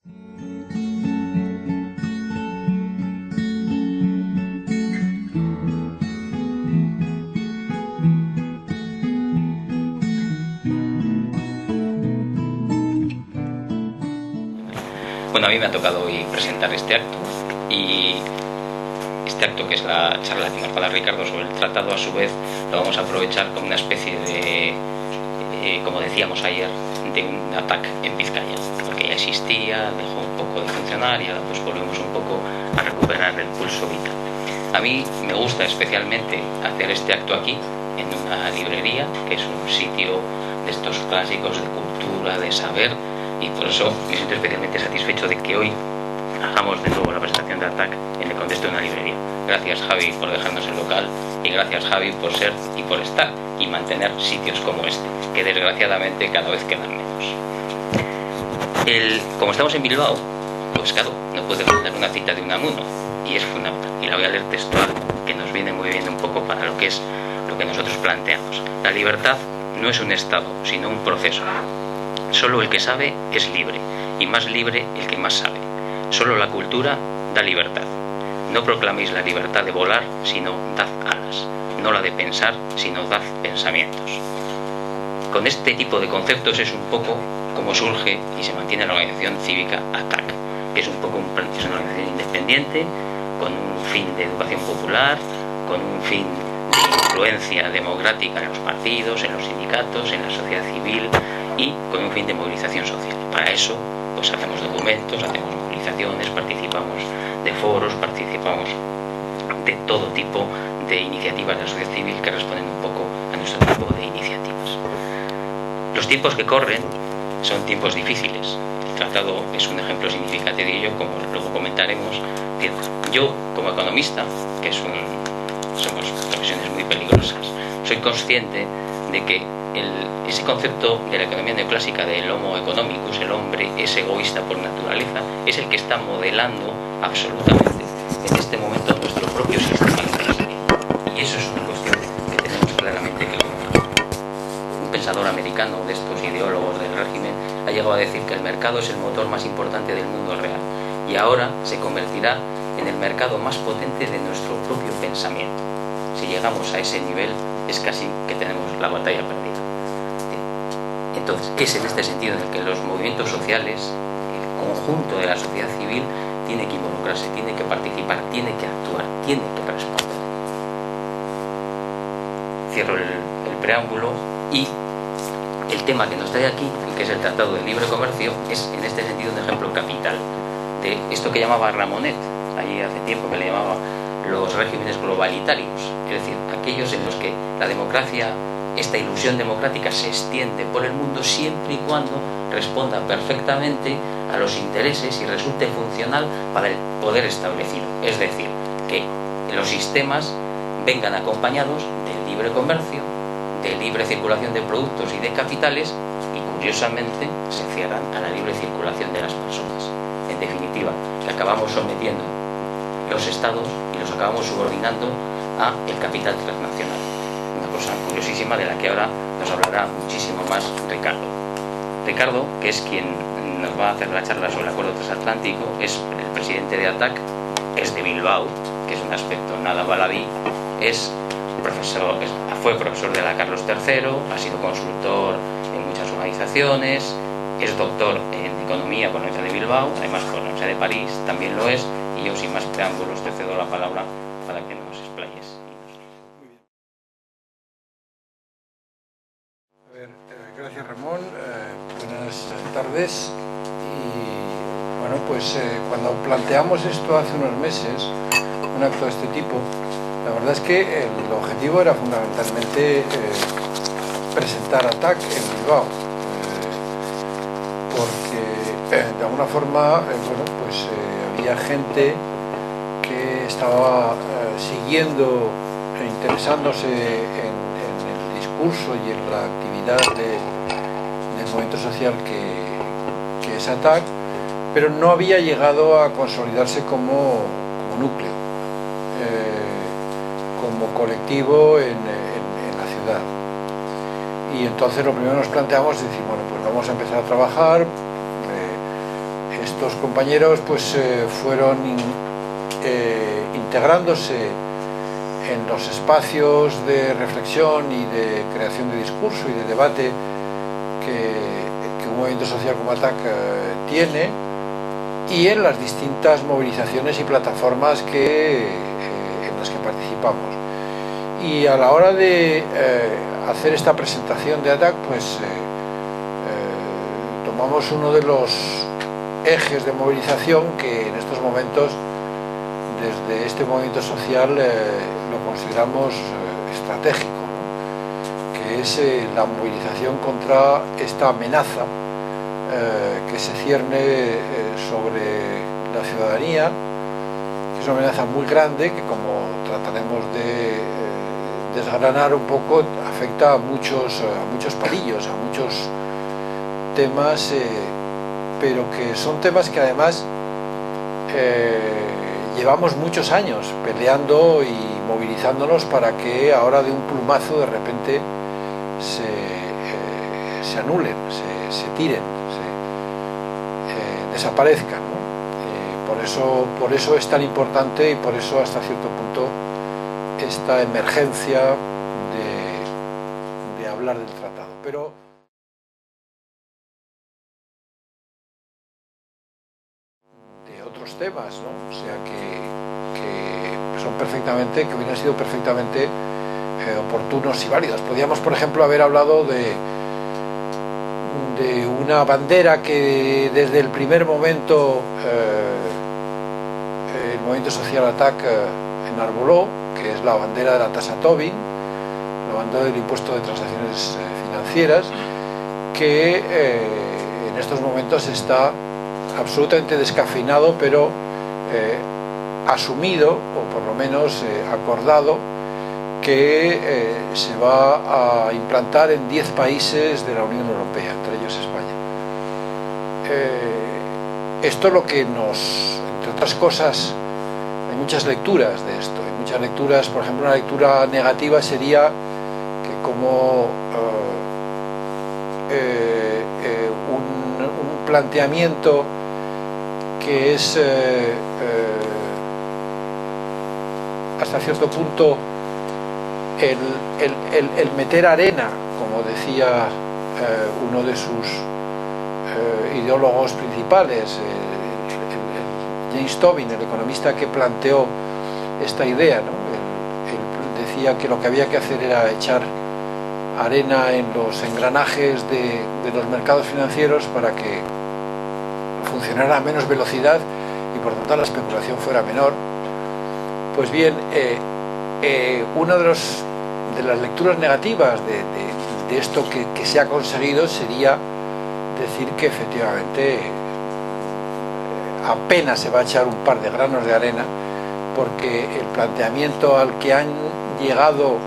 Bueno, a mí me ha tocado hoy presentar este acto, y este acto, que es la charla que nos va a dar Ricardo sobre el tratado, a su vez lo vamos a aprovechar como una especie de, como decíamos ayer, de un ataque en Vizcaya, porque ya existía, dejó un poco de funcionar y ahora pues volvemos un poco a recuperar el pulso vital. A mí me gusta especialmente hacer este acto aquí, en una librería, que es un sitio de estos clásicos de cultura, de saber, y por eso me siento especialmente satisfecho de que hoy hagamos de nuevo la presentación de ATAC en el contexto de una librería. Gracias, Javi, por dejarnos el local, y gracias, Javi, por ser y por estar y mantener sitios como este, que desgraciadamente cada vez quedan menos. Como estamos en Bilbao, pues claro, no podemos dar una cita de Unamuno, y es fundamental, y la voy a leer textual, que nos viene muy bien un poco para lo que es lo que nosotros planteamos. La libertad no es un estado, sino un proceso. Solo el que sabe es libre, y más libre el que más sabe. Solo la cultura da libertad. No proclaméis la libertad de volar, sino dad alas. No la de pensar, sino dad pensamientos. Con este tipo de conceptos es un poco como surge y se mantiene la organización cívica ATAC, que es un poco es una organización independiente, con un fin de educación popular, con un fin de influencia democrática en los partidos, en los sindicatos, en la sociedad civil, y con un fin de movilización social. Para eso pues hacemos documentos, hacemos movilizaciones, participamos de foros, participamos de todo tipo de iniciativas de la sociedad civil que responden un poco a nuestro tipo de iniciativas. Los tiempos que corren son tiempos difíciles. El tratado es un ejemplo significativo de ello, como luego comentaremos. Yo, como economista, que somos profesiones muy peligrosas, soy consciente de que ese concepto de la economía neoclásica del homo economicus, el hombre es egoísta por naturaleza, es el que está modelando absolutamente en este momento nuestro propio sistema empresarial. Y eso es una cuestión que tenemos claramente que lograr. Un pensador americano de estos ideólogos del régimen ha llegado a decir que el mercado es el motor más importante del mundo real, y ahora se convertirá en el mercado más potente de nuestro propio pensamiento. Si llegamos a ese nivel, es casi que tenemos la batalla perdida. Entonces, es en este sentido en el que los movimientos sociales, el conjunto de la sociedad civil, tiene que involucrarse, tiene que participar, tiene que actuar, tiene que responder. Cierro el preámbulo, y el tema que nos trae aquí, que es el Tratado de Libre Comercio, es en este sentido un ejemplo capital de esto que llamaba Ramonet, allí hace tiempo, que le llamaba los regímenes globalitarios, es decir, aquellos en los que la democracia, esta ilusión democrática, se extiende por el mundo siempre y cuando responda perfectamente a los intereses y resulte funcional para el poder establecido. Es decir, que los sistemas vengan acompañados del libre comercio, de libre circulación de productos y de capitales, y curiosamente se cierran a la libre circulación de las personas. En definitiva, que acabamos sometiendo los estados y los acabamos subordinando a el capital transnacional. Una cosa curiosísima de la que ahora nos hablará muchísimo más Ricardo. Ricardo, que es quien nos va a hacer la charla sobre el acuerdo transatlántico, es el presidente de ATAC, es de Bilbao, que es un aspecto nada baladí, fue profesor de la Carlos III, ha sido consultor en muchas organizaciones, es doctor en economía por la Universidad de Bilbao, además por la Universidad de París también lo es, y yo sin más preámbulos te cedo la palabra para que nos explayes. Gracias, Ramón. Buenas tardes. Y bueno, pues cuando planteamos esto hace unos meses, un acto de este tipo, la verdad es que el objetivo era fundamentalmente presentar ATAC en Bilbao, porque de alguna forma bueno, pues había gente que estaba siguiendo e interesándose en el discurso y en la actividad del movimiento social que es ATAC, pero no había llegado a consolidarse como núcleo, como colectivo en la ciudad. Y entonces lo primero que nos planteamos es decir, bueno, pues vamos a empezar a trabajar estos compañeros pues fueron integrándose en los espacios de reflexión y de creación de discurso y de debate que un movimiento social como ATAC tiene, y en las distintas movilizaciones y plataformas en las que participamos. Y a la hora de hacer esta presentación de ATAC, pues tomamos uno de los ejes de movilización que en estos momentos, desde este movimiento social, lo consideramos estratégico, ¿no? Que es la movilización contra esta amenaza que se cierne sobre la ciudadanía, que es una amenaza muy grande que, como trataremos de desgranar un poco, afecta a muchos palillos, a muchos temas, pero que son temas que además llevamos muchos años peleando y movilizándonos para que ahora de un plumazo de repente se anulen, se tiren, desaparezcan, ¿no? Por eso es tan importante, y por eso hasta cierto punto esta emergencia de hablar del tratado. Pero de otros temas, ¿no? O sea que son perfectamente, que hubieran sido perfectamente oportunos y válidos. Podríamos, por ejemplo, haber hablado de una bandera que desde el primer momento el movimiento social ATAC enarboló, que es la bandera de la tasa Tobin, la bandera del impuesto de transacciones financieras, que en estos momentos está absolutamente descafeinado, pero asumido, o por lo menos acordado, que se va a implantar en 10 países de la Unión Europea, entre ellos España. Esto lo que entre otras cosas, hay muchas lecturas de esto, hay muchas lecturas. Por ejemplo, una lectura negativa sería que como un planteamiento que es hasta cierto punto el meter arena, como decía uno de sus ideólogos principales, James Tobin, el economista que planteó esta idea, ¿no? Él decía que lo que había que hacer era echar arena en los engranajes de los mercados financieros para que funcionara a menos velocidad y por tanto la especulación fuera menor. Pues bien, una de las lecturas negativas de esto que se ha conseguido sería decir que efectivamente apenas se va a echar un par de granos de arena, porque el planteamiento al que han llegado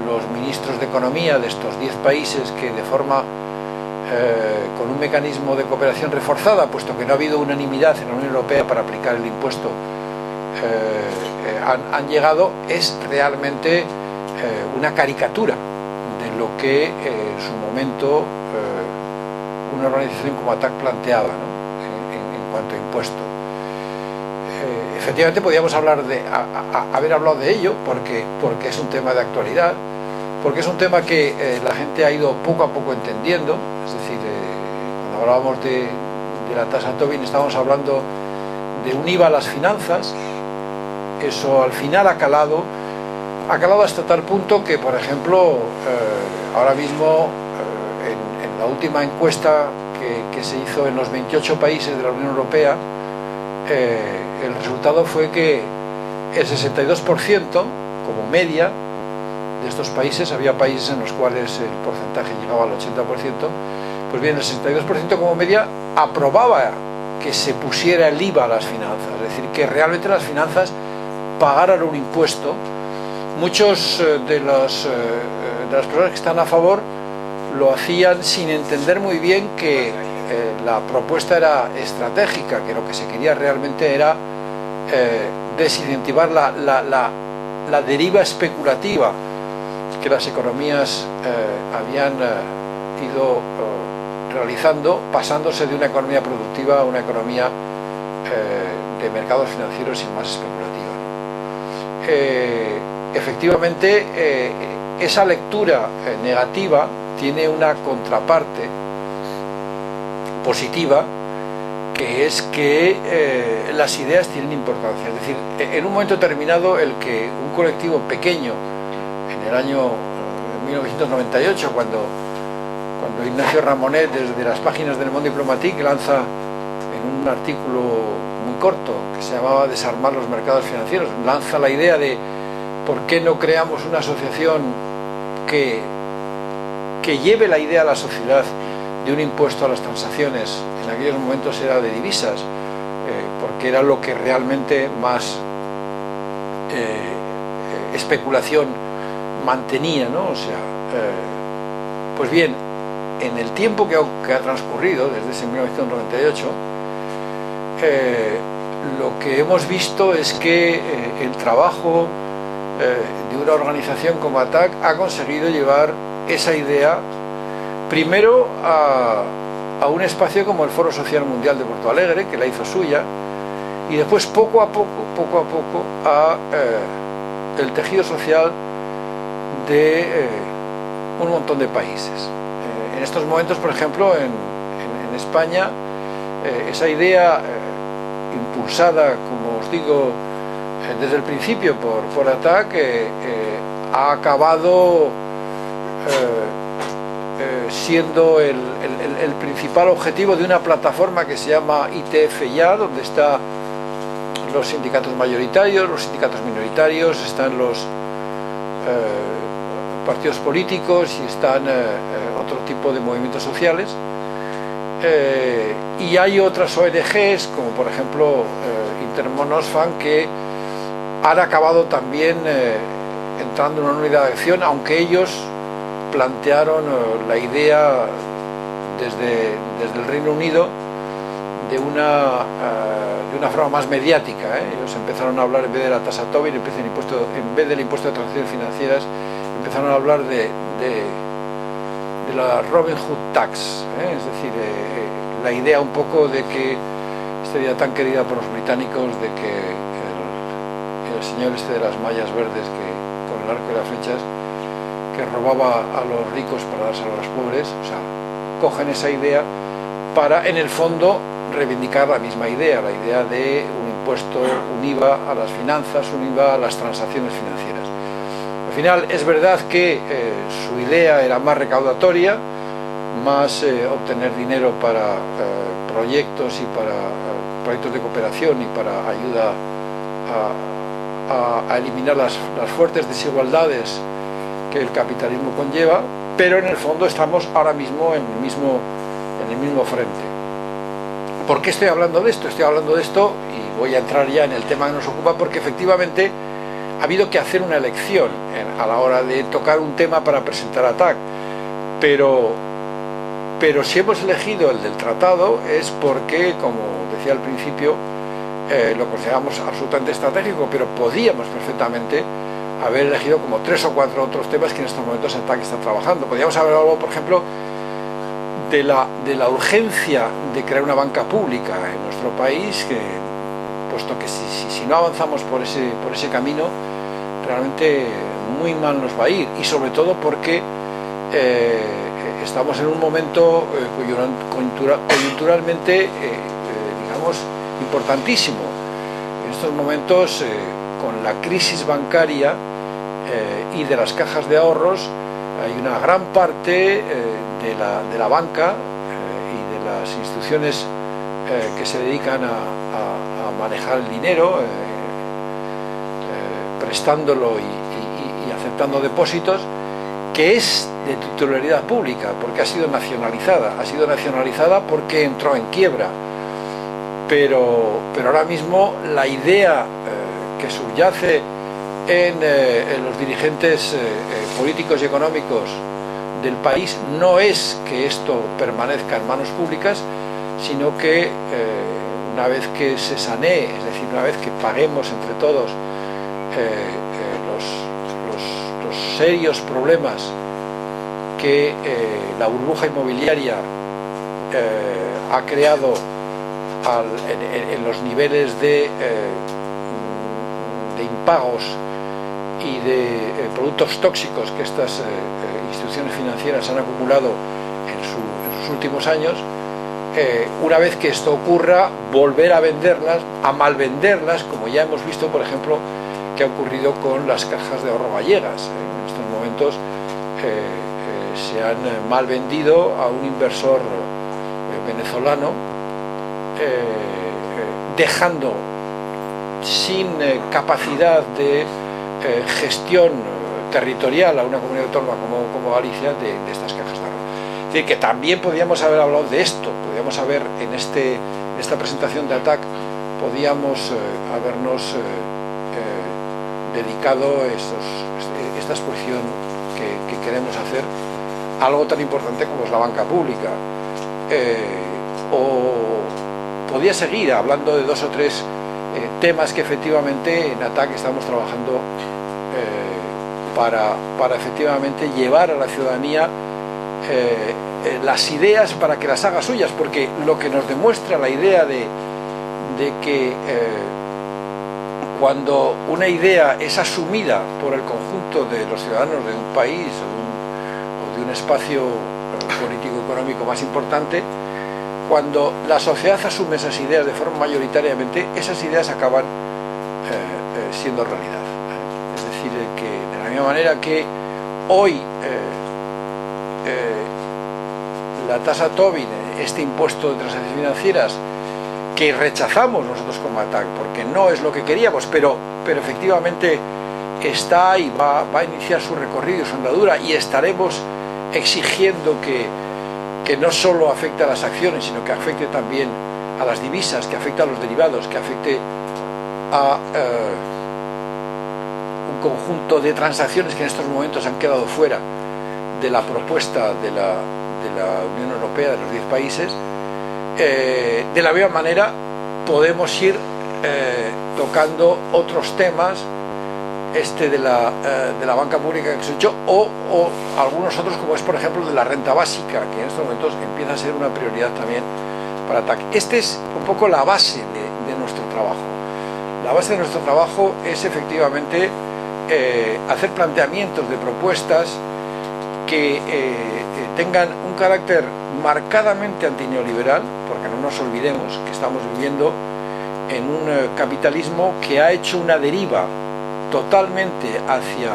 los ministros de Economía de estos 10 países, que de forma con un mecanismo de cooperación reforzada, puesto que no ha habido unanimidad en la Unión Europea para aplicar el impuesto, han llegado, es realmente una caricatura de lo que en su momento una organización como ATAC planteaba, ¿no? en cuanto a impuesto. Efectivamente podríamos haber hablado de ello porque es un tema de actualidad, porque es un tema que la gente ha ido poco a poco entendiendo. Es decir, cuando hablábamos de la tasa Tobin, estábamos hablando de un IVA a las finanzas. Eso al final ha calado hasta tal punto que, por ejemplo, ahora mismo en la última encuesta que se hizo en los 28 países de la Unión Europea, el resultado fue que el 62%, como media, de estos países, había países en los cuales el porcentaje llegaba al 80%, pues bien, el 62% como media aprobaba que se pusiera el IVA a las finanzas, es decir, que realmente las finanzas pagaran un impuesto. Muchos de las personas que están a favor lo hacían sin entender muy bien que la propuesta era estratégica, que lo que se quería realmente era desincentivar la deriva especulativa que las economías habían ido realizando, pasándose de una economía productiva a una economía de mercados financieros y más especulativa, ¿no? Efectivamente, esa lectura negativa tiene una contraparte positiva, que es que las ideas tienen importancia. Es decir, en un momento determinado, el que un colectivo pequeño, en el año 1998, cuando Ignacio Ramonet, desde las páginas del Monde Diplomatique, lanza en un artículo muy corto que se llamaba Desarmar los mercados financieros, lanza la idea de por qué no creamos una asociación que lleve la idea a la sociedad de un impuesto a las transacciones. En aquellos momentos era de divisas, porque era lo que realmente más especulación mantenía, ¿no? O sea, pues bien, en el tiempo que ha transcurrido desde ese 1998, lo que hemos visto es que el trabajo de una organización como ATTAC ha conseguido llevar esa idea primero a un espacio como el Foro Social Mundial de Porto Alegre, que la hizo suya, y después poco a poco a el tejido social de un montón de países. En estos momentos, por ejemplo, en España, esa idea impulsada, como os digo, desde el principio por ATTAC, ha acabado siendo el principal objetivo de una plataforma que se llama ITF Ya, donde están los sindicatos mayoritarios, los sindicatos minoritarios, están los partidos políticos y están otro tipo de movimientos sociales, y hay otras ONGs como por ejemplo Intermón Oxfam, que han acabado también entrando en una unidad de acción, aunque ellos plantearon la idea desde el Reino Unido de una forma más mediática, ¿eh? Ellos empezaron a hablar, en vez de la tasa Tobin, en vez del impuesto de transacciones financieras, empezaron a hablar de la Robin Hood Tax, ¿eh? Es decir, la idea un poco de que esta idea tan querida por los británicos de que el señor este de las mallas verdes, que con el arco y las flechas, que robaba a los ricos para dárselo a los pobres, o sea, cogen esa idea para, en el fondo, reivindicar la misma idea, la idea de un impuesto, un IVA a las finanzas, un IVA a las transacciones financieras. Al final, es verdad que su idea era más recaudatoria, más obtener dinero para proyectos y para proyectos de cooperación y para ayuda a eliminar las fuertes desigualdades que el capitalismo conlleva, pero en el fondo estamos ahora mismo en el mismo frente. ¿Por qué estoy hablando de esto? Estoy hablando de esto, y voy a entrar ya en el tema que nos ocupa, porque efectivamente ha habido que hacer una elección a la hora de tocar un tema para presentar ATTAC, pero si hemos elegido el del tratado es porque, como decía al principio, lo consideramos absolutamente estratégico, pero podíamos perfectamente haber elegido como 3 o 4 otros temas que en estos momentos ATTAC está trabajando. Podríamos haber hablado, por ejemplo, de la urgencia de crear una banca pública en nuestro país, puesto que si no avanzamos por ese camino, realmente muy mal nos va a ir, y sobre todo porque estamos en un momento coyunturalmente, digamos, importantísimo. En estos momentos, con la crisis bancaria y de las cajas de ahorros, hay una gran parte de la banca y de las instituciones que se dedican a manejar el dinero, prestándolo y aceptando depósitos, que es de titularidad pública, porque ha sido nacionalizada porque entró en quiebra, pero ahora mismo la idea que subyace en los dirigentes políticos y económicos del país no es que esto permanezca en manos públicas, sino que una vez que se sanee, es decir, una vez que paguemos entre todos los serios problemas que la burbuja inmobiliaria ha creado en los niveles de impagos y de productos tóxicos que estas instituciones financieras han acumulado en sus últimos años, una vez que esto ocurra, volver a venderlas, a malvenderlas, como ya hemos visto, por ejemplo, que ha ocurrido con las cajas de ahorro gallegas. En estos momentos se han mal vendido a un inversor venezolano, dejando sin capacidad de gestión territorial a una comunidad autónoma como Galicia de estas cajas de ahorro. Es decir, que también podíamos haber hablado de esto, podíamos haber en esta presentación de ATAC, podíamos habernos dedicado esta exposición que queremos hacer a algo tan importante como es la banca pública. O podía seguir hablando de 2 o 3 temas que efectivamente en ATAC estamos trabajando para efectivamente llevar a la ciudadanía las ideas para que las haga suyas, porque lo que nos demuestra la idea de que cuando una idea es asumida por el conjunto de los ciudadanos de un país o de un espacio político-económico más importante, cuando la sociedad asume esas ideas de forma mayoritariamente, esas ideas acaban siendo realidad. Es decir, que de la misma manera que hoy la tasa Tobin, este impuesto de transacciones financieras, que rechazamos nosotros como ATAC, porque no es lo que queríamos, pero efectivamente está y va a iniciar su recorrido y su andadura, y estaremos exigiendo que no solo afecte a las acciones, sino que afecte también a las divisas, que afecte a los derivados, que afecte a un conjunto de transacciones que en estos momentos han quedado fuera de la propuesta de la Unión Europea, de los 10 países. De la misma manera podemos ir tocando otros temas, de la banca pública que se ha hecho, o algunos otros, como es por ejemplo de la renta básica, que en estos momentos empieza a ser una prioridad también para ATAC. Esta es un poco la base de nuestro trabajo. La base de nuestro trabajo es efectivamente hacer planteamientos de propuestas que tengan un carácter marcadamente antineoliberal, porque no nos olvidemos que estamos viviendo en un capitalismo que ha hecho una deriva totalmente hacia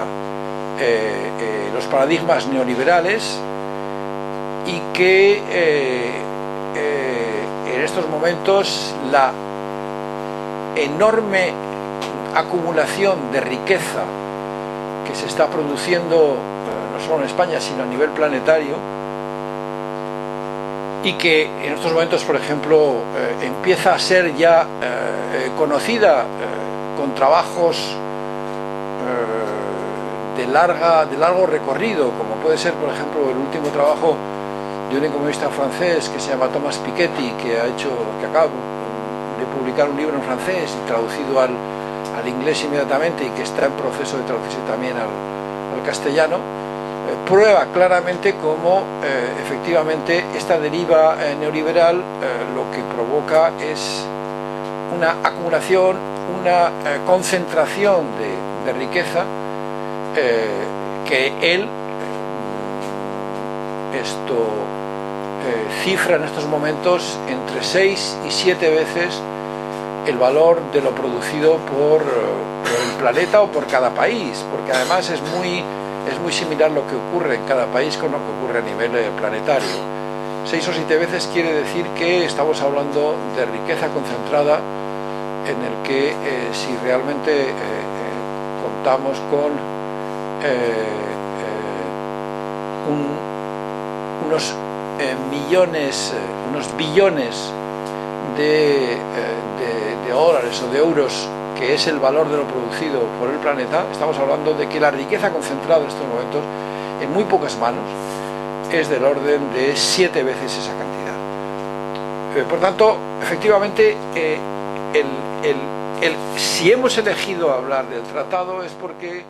los paradigmas neoliberales, y que en estos momentos la enorme acumulación de riqueza que se está produciendo no solo en España sino a nivel planetario, y que en estos momentos, por ejemplo, empieza a ser ya conocida con trabajos de largo recorrido, como puede ser, por ejemplo, el último trabajo de un economista francés que se llama Thomas Piketty, que acaba de publicar un libro en francés y traducido al inglés inmediatamente, y que está en proceso de traducirse también al castellano. Prueba claramente cómo efectivamente esta deriva neoliberal lo que provoca es una acumulación, una concentración de riqueza que él cifra en estos momentos entre 6 y 7 veces el valor de lo producido por el planeta o por cada país, porque además es muy similar lo que ocurre en cada país con lo que ocurre a nivel planetario. 6 o 7 veces quiere decir que estamos hablando de riqueza concentrada, en el que si realmente contamos con unos billones de dólares o de euros, que es el valor de lo producido por el planeta, estamos hablando de que la riqueza concentrada en estos momentos en muy pocas manos es del orden de 7 veces esa cantidad. Por tanto, efectivamente, si hemos elegido hablar del tratado es porque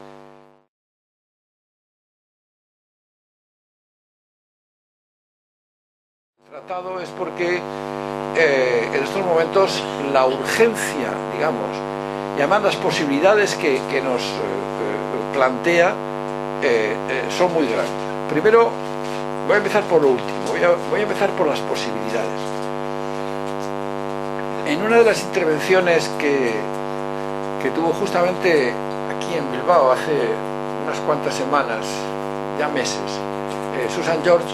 Tratado es porque en estos momentos la urgencia, digamos, y además las posibilidades que nos plantea son muy grandes. Primero, voy a empezar por lo último, voy a empezar por las posibilidades. En una de las intervenciones que tuvo justamente aquí en Bilbao hace unas cuantas semanas, ya meses, Susan George,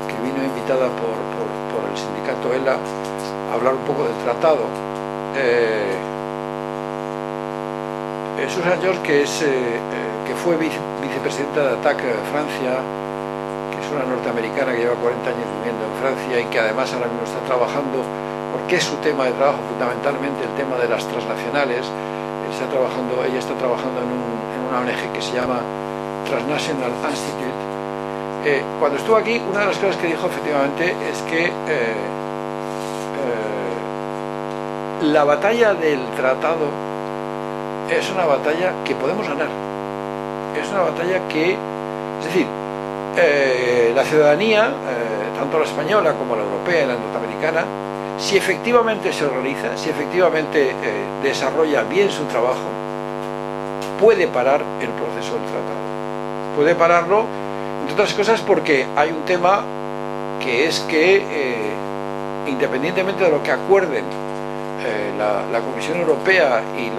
que vino invitada por el sindicato ELA a hablar un poco del tratado. Susan George, que fue vicepresidenta de ATTAC Francia, que es una norteamericana que lleva 40 años viviendo en Francia y que además ahora mismo está trabajando, porque es su tema de trabajo fundamentalmente el tema de las transnacionales. Ella está trabajando en una ONG que se llama Transnational Institute. Cuando estuvo aquí, una de las cosas que dijo efectivamente es que la batalla del tratado es una batalla que podemos ganar. Es una batalla que, es decir, la ciudadanía, tanto la española como la europea y la norteamericana, si efectivamente se organiza, si efectivamente desarrolla bien su trabajo, puede parar el proceso del tratado. Puede pararlo, entre otras cosas, porque hay un tema que es que, independientemente de lo que acuerden la Comisión Europea y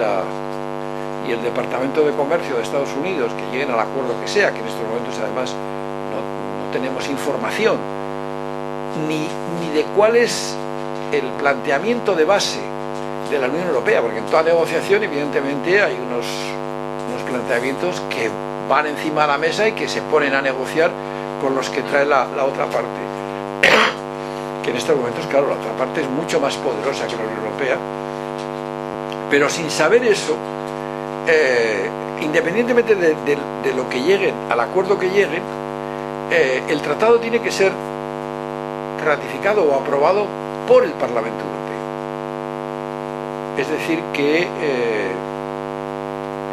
el Departamento de Comercio de Estados Unidos, que lleguen al acuerdo que sea, que en estos momentos además no tenemos información ni de cuál es el planteamiento de base de la Unión Europea, porque en toda negociación evidentemente hay unos planteamientos que van encima de la mesa y que se ponen a negociar con los que trae la otra parte, que en estos momentos, claro, la otra parte es mucho más poderosa que la Unión Europea, pero sin saber eso, independientemente de lo que lleguen, al acuerdo que lleguen, el tratado tiene que ser ratificado o aprobado por el Parlamento Europeo. Es decir, que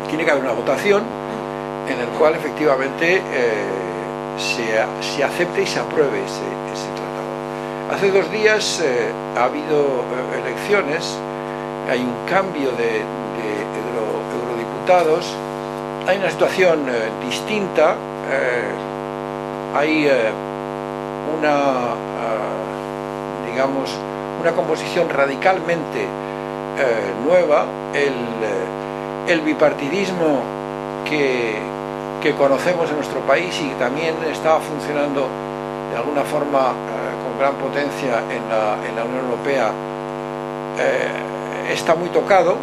tiene que haber una votación en el cual efectivamente se acepte y se apruebe ese tratado. Hace 2 días ha habido elecciones, hay un cambio de eurodiputados, hay una situación distinta, hay digamos, una composición radicalmente nueva. El bipartidismo que conocemos en nuestro país y que también estaba funcionando de alguna forma con gran potencia en la Unión Europea, está muy tocado.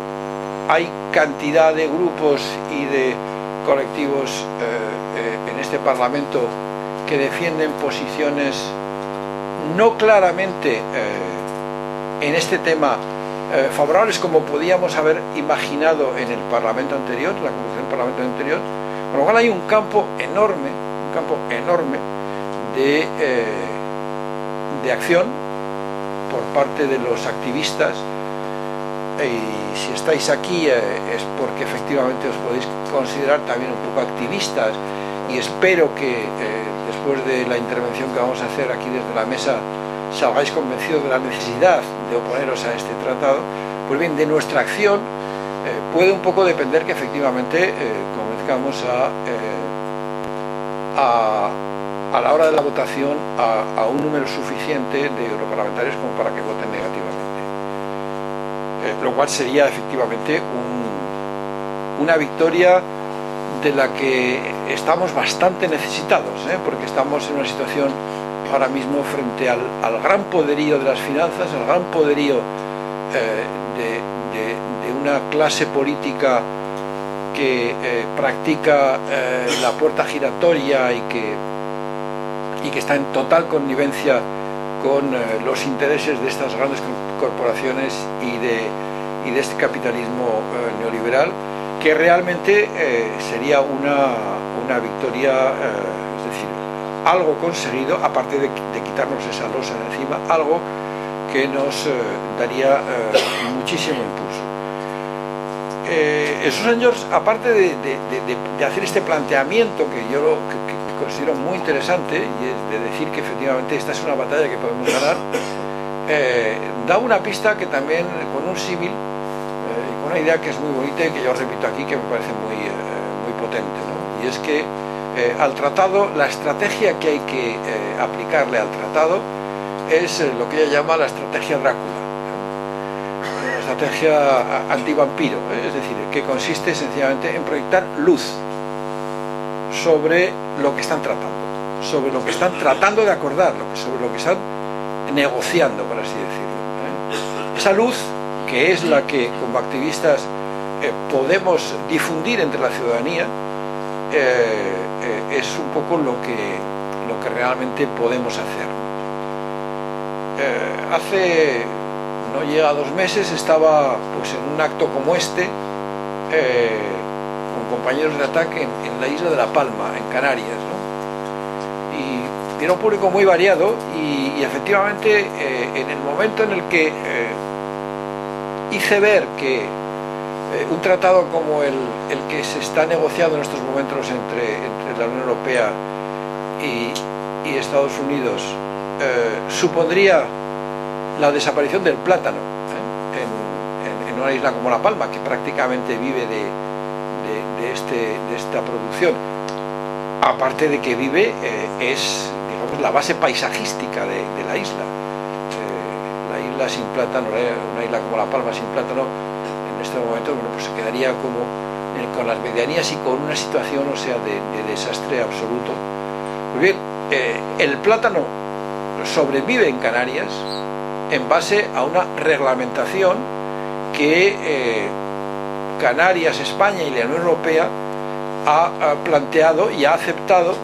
Hay cantidad de grupos y de colectivos en este Parlamento que defienden posiciones no claramente en este tema favorables como podíamos haber imaginado en el Parlamento anterior, en la Comisión del Parlamento anterior, con lo cual hay un campo enorme de acción por parte de los activistas, y si estáis aquí es porque efectivamente os podéis considerar también un poco activistas, y espero que después de la intervención que vamos a hacer aquí desde la mesa salgáis convencidos de la necesidad de oponeros a este tratado. Pues bien, de nuestra acción puede un poco depender que efectivamente convenzcamos a la hora de la votación a un número suficiente de europarlamentarios como para que voten negativamente, lo cual sería efectivamente una victoria de la que estamos bastante necesitados, porque estamos en una situación ahora mismo frente al gran poderío de las finanzas, al gran poderío de una clase política que practica la puerta giratoria y que está en total connivencia con los intereses de estas grandes corporaciones y de este capitalismo neoliberal, que realmente sería una victoria, es decir, algo conseguido, aparte de quitarnos esa losa de encima, algo que nos daría muchísimo impulso. Susan George, aparte de hacer este planteamiento que yo considero muy interesante, y es de decir que efectivamente esta es una batalla que podemos ganar, da una pista que también, con un símil y con una idea que es muy bonita y que yo repito aquí, que me parece muy potente, ¿no? Y es que al tratado, la estrategia que hay que aplicarle al tratado es lo que ella llama la estrategia Drácula, la estrategia antivampiro, es decir, que consiste sencillamente en proyectar luz sobre lo que están tratando, sobre lo que están tratando de acordar, sobre lo que están negociando, por así decirlo. Esa luz, que es la que como activistas podemos difundir entre la ciudadanía, es un poco lo que realmente podemos hacer. Hace no llega a 2 meses estaba pues en un acto como este con compañeros de ataque en la isla de La Palma, en Canarias, ¿no? Y era un público muy variado y efectivamente en el momento en el que hice ver que un tratado como el que se está negociando en estos momentos entre la Unión Europea y Estados Unidos supondría la desaparición del plátano en una isla como La Palma, que prácticamente vive de esta producción, aparte de que vive, es, digamos, la base paisajística de la isla. La isla sin plátano, una isla como La Palma sin plátano, en este momento, bueno, pues se quedaría como con las medianías y con una situación, o sea, de desastre absoluto. Pues bien, el plátano sobrevive en Canarias en base a una reglamentación que Canarias, España y la Unión Europea ha planteado y ha aceptado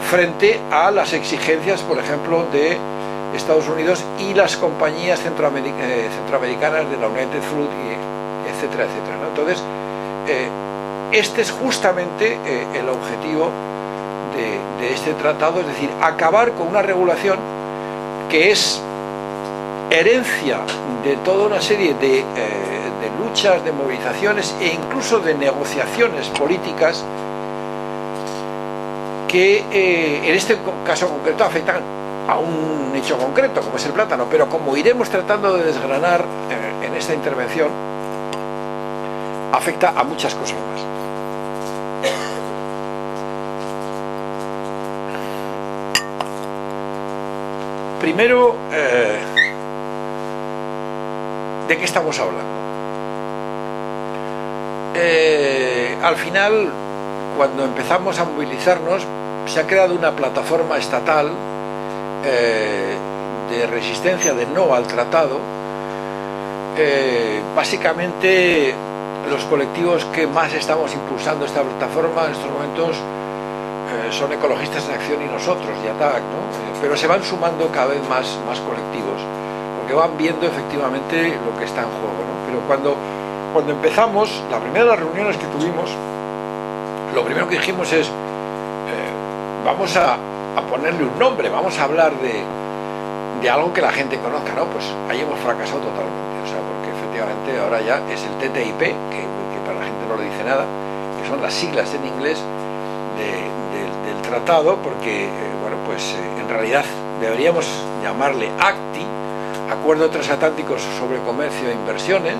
frente a las exigencias, por ejemplo, de Estados Unidos y las compañías centroamericanas de la United Fruit, etcétera, etcétera, ¿no? Entonces, este es justamente el objetivo de este tratado, es decir, acabar con una regulación que es herencia de toda una serie de luchas, de movilizaciones e incluso de negociaciones políticas que en este caso concreto afectan a un nicho concreto como es el plátano, pero como iremos tratando de desgranar en esta intervención, afecta a muchas cosas más. Primero, ¿de qué estamos hablando? Al final, cuando empezamos a movilizarnos, se ha creado una plataforma estatal de resistencia, de no al tratado. Básicamente, los colectivos que más estamos impulsando esta plataforma en estos momentos son Ecologistas en Acción y nosotros, y ATAC, ¿no? Pero se van sumando cada vez más colectivos, porque van viendo efectivamente lo que está en juego, ¿no? Pero cuando empezamos, la primera de las reuniones que tuvimos, lo primero que dijimos es vamos a ponerle un nombre, vamos a hablar de algo que la gente conozca, ¿no? Pues ahí hemos fracasado totalmente, o sea, porque efectivamente ahora ya es el TTIP, que para la gente no le dice nada, que son las siglas en inglés del tratado, porque bueno, pues en realidad deberíamos llamarle ACTI, Acuerdo Transatlántico sobre Comercio e Inversiones,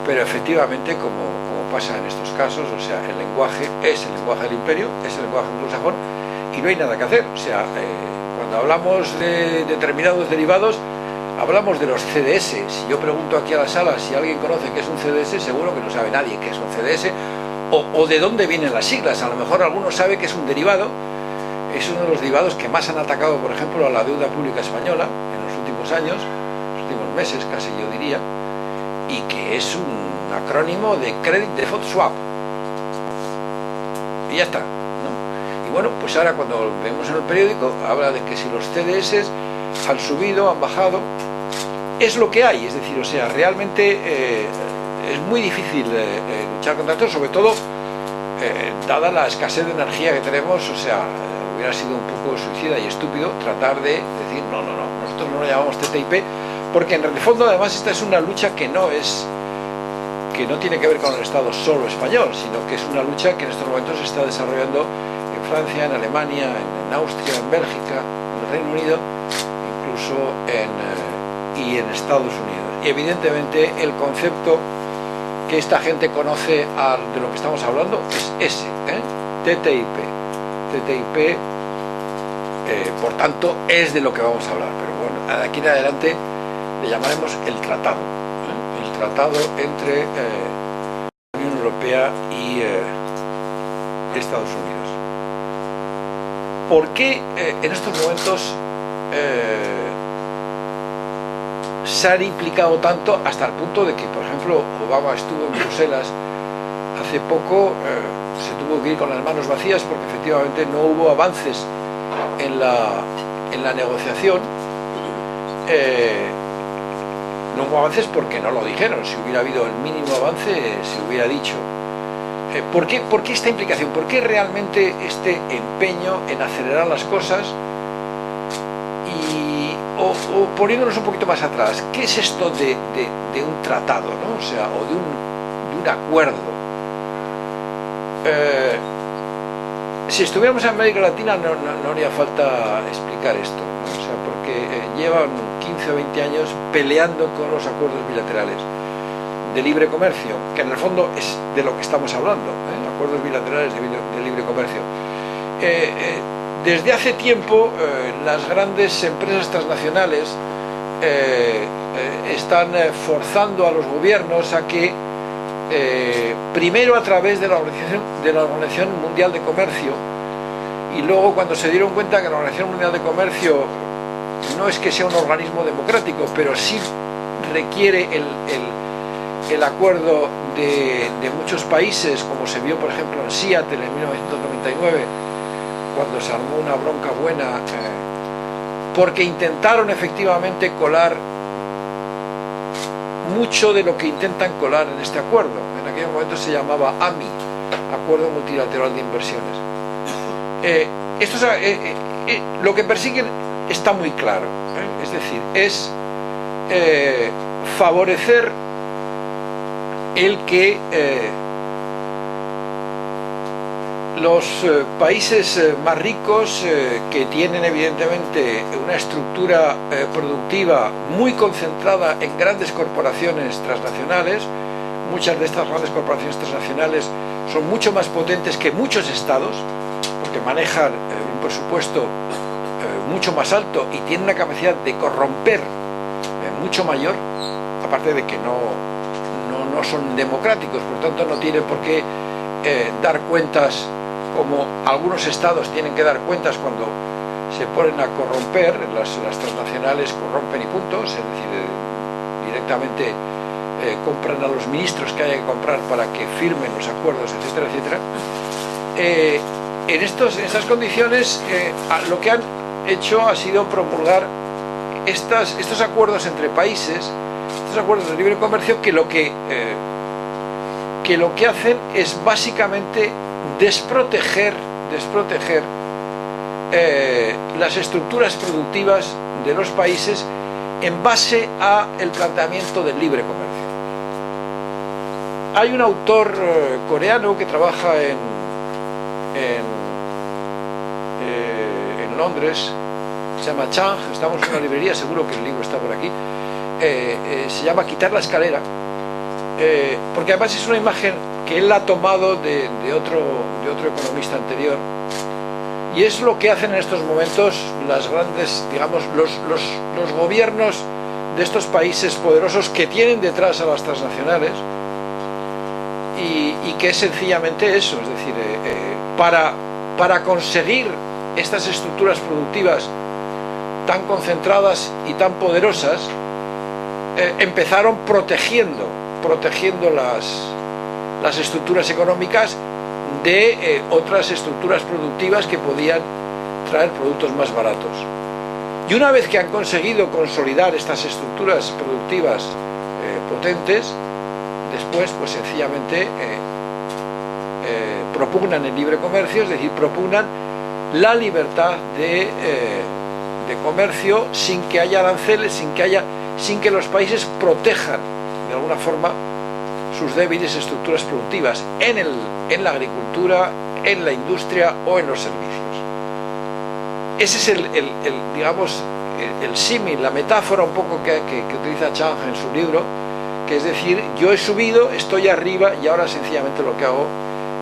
pero efectivamente, como pasa en estos casos, o sea, el lenguaje es el lenguaje del imperio, es el lenguaje anglosajón, y no hay nada que hacer. O sea, cuando hablamos de determinados derivados, hablamos de los CDS. Si yo pregunto aquí a la sala si alguien conoce qué es un CDS, seguro que no sabe nadie qué es un CDS, o de dónde vienen las siglas. A lo mejor alguno sabe que es un derivado. Es uno de los derivados que más han atacado, por ejemplo, a la deuda pública española en los últimos años, los últimos meses casi, yo diría, y que es un acrónimo de Credit Default Swap. Y ya está, ¿no? Y bueno, pues ahora cuando vemos en el periódico, habla de que si los CDS han subido, han bajado, es lo que hay. Es decir, o sea, realmente es muy difícil luchar contra esto, sobre todo dada la escasez de energía que tenemos. O sea, hubiera sido un poco suicida y estúpido tratar de decir no, nosotros no lo llamamos TTIP, porque en el fondo además esta es una lucha que no tiene que ver con el Estado solo español, sino que es una lucha que en estos momentos se está desarrollando Francia, en Alemania, en Austria, en Bélgica, en el Reino Unido, incluso y en Estados Unidos. Y evidentemente el concepto que esta gente conoce de lo que estamos hablando es ese, TTIP. TTIP, por tanto, es de lo que vamos a hablar. Pero bueno, de aquí en adelante le llamaremos el tratado. El tratado entre la Unión Europea y Estados Unidos. ¿Por qué en estos momentos se han implicado tanto hasta el punto de que, por ejemplo, Obama estuvo en Bruselas hace poco, se tuvo que ir con las manos vacías porque efectivamente no hubo avances en la negociación? No hubo avances porque no lo dijeron. Si hubiera habido el mínimo avance, se hubiera dicho. ¿Por qué esta implicación? ¿Por qué realmente este empeño en acelerar las cosas? O poniéndonos un poquito más atrás, ¿qué es esto de un tratado, ¿no? O sea, o de un acuerdo? Si estuviéramos en América Latina no haría falta explicar esto, ¿no? O sea, porque llevan 15 o 20 años peleando con los acuerdos bilaterales de libre comercio, que en el fondo es de lo que estamos hablando, acuerdos bilaterales de libre comercio. Desde hace tiempo las grandes empresas transnacionales están forzando a los gobiernos a que primero a través de la Organización Mundial de Comercio, y luego cuando se dieron cuenta que la Organización Mundial de Comercio no es que sea un organismo democrático, pero sí requiere el acuerdo de muchos países, como se vio por ejemplo en Seattle en 1999, cuando se armó una bronca buena, porque intentaron efectivamente colar mucho de lo que intentan colar en este acuerdo. En aquel momento se llamaba AMI, Acuerdo Multilateral de Inversiones. Lo que persiguen está muy claro, es decir, es favorecer el que los países más ricos, que tienen evidentemente una estructura productiva muy concentrada en grandes corporaciones transnacionales, muchas de estas grandes corporaciones transnacionales son mucho más potentes que muchos estados, porque manejan un presupuesto mucho más alto y tienen una capacidad de corromper mucho mayor, aparte de que no son democráticos, por tanto no tienen por qué dar cuentas como algunos estados tienen que dar cuentas cuando se ponen a corromper. Las transnacionales corrompen y punto, es decir, directamente compran a los ministros que haya que comprar para que firmen los acuerdos, etcétera, etcétera. En estas condiciones lo que han hecho ha sido promulgar estos acuerdos entre países, estos acuerdos de libre comercio, que lo que hacen es básicamente desproteger las estructuras productivas de los países en base al planteamiento del libre comercio. Hay un autor coreano que trabaja en Londres, se llama Chang, estamos en una librería, seguro que el libro está por aquí, se llama Quitar la escalera, porque además es una imagen que él ha tomado de otro economista anterior, y es lo que hacen en estos momentos las grandes, digamos, los gobiernos de estos países poderosos que tienen detrás a las transnacionales, y que es sencillamente eso, es decir, para conseguir estas estructuras productivas tan concentradas y tan poderosas, empezaron protegiendo las estructuras económicas de otras estructuras productivas que podían traer productos más baratos. Y una vez que han conseguido consolidar estas estructuras productivas potentes, después pues sencillamente propugnan el libre comercio, es decir, propugnan la libertad de comercio sin que haya aranceles, sin que los países protejan de alguna forma sus débiles estructuras productivas en la agricultura, en la industria o en los servicios. Ese es digamos, el símil, la metáfora un poco que utiliza Chang en su libro, que es decir, yo he subido, estoy arriba y ahora sencillamente lo que hago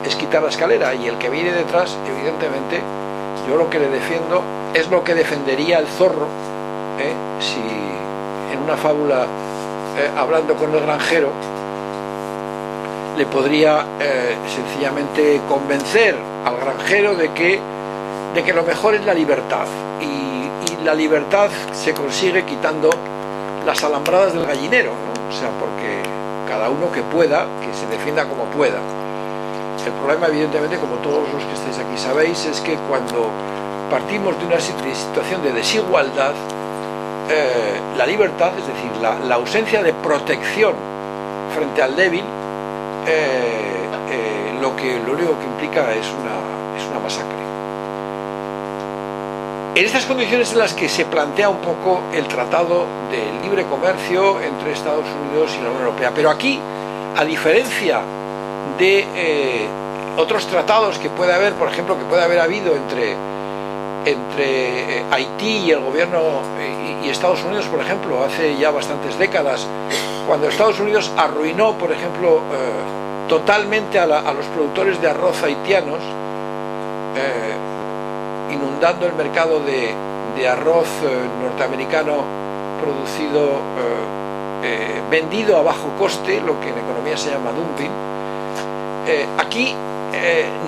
es quitar la escalera, y el que viene detrás, evidentemente, yo lo que le defiendo es lo que defendería el zorro, si en una fábula, hablando con el granjero, le podría sencillamente convencer al granjero de que lo mejor es la libertad, y la libertad se consigue quitando las alambradas del gallinero, ¿no? O sea, porque cada uno que pueda, que se defienda como pueda. El problema, evidentemente, como todos los que estáis aquí sabéis, es que cuando partimos de una situación de desigualdad, la libertad, es decir, la ausencia de protección frente al débil, lo único que implica es una masacre. En estas condiciones en las que se plantea un poco el tratado de libre comercio entre Estados Unidos y la Unión Europea. Pero aquí, a diferencia de otros tratados que puede haber, por ejemplo, que puede haber habido entre Haití y el gobierno y Estados Unidos, por ejemplo, hace ya bastantes décadas, cuando Estados Unidos arruinó, por ejemplo, totalmente a los productores de arroz haitianos, inundando el mercado de arroz norteamericano producido, vendido a bajo coste, lo que en economía se llama dumping. Aquí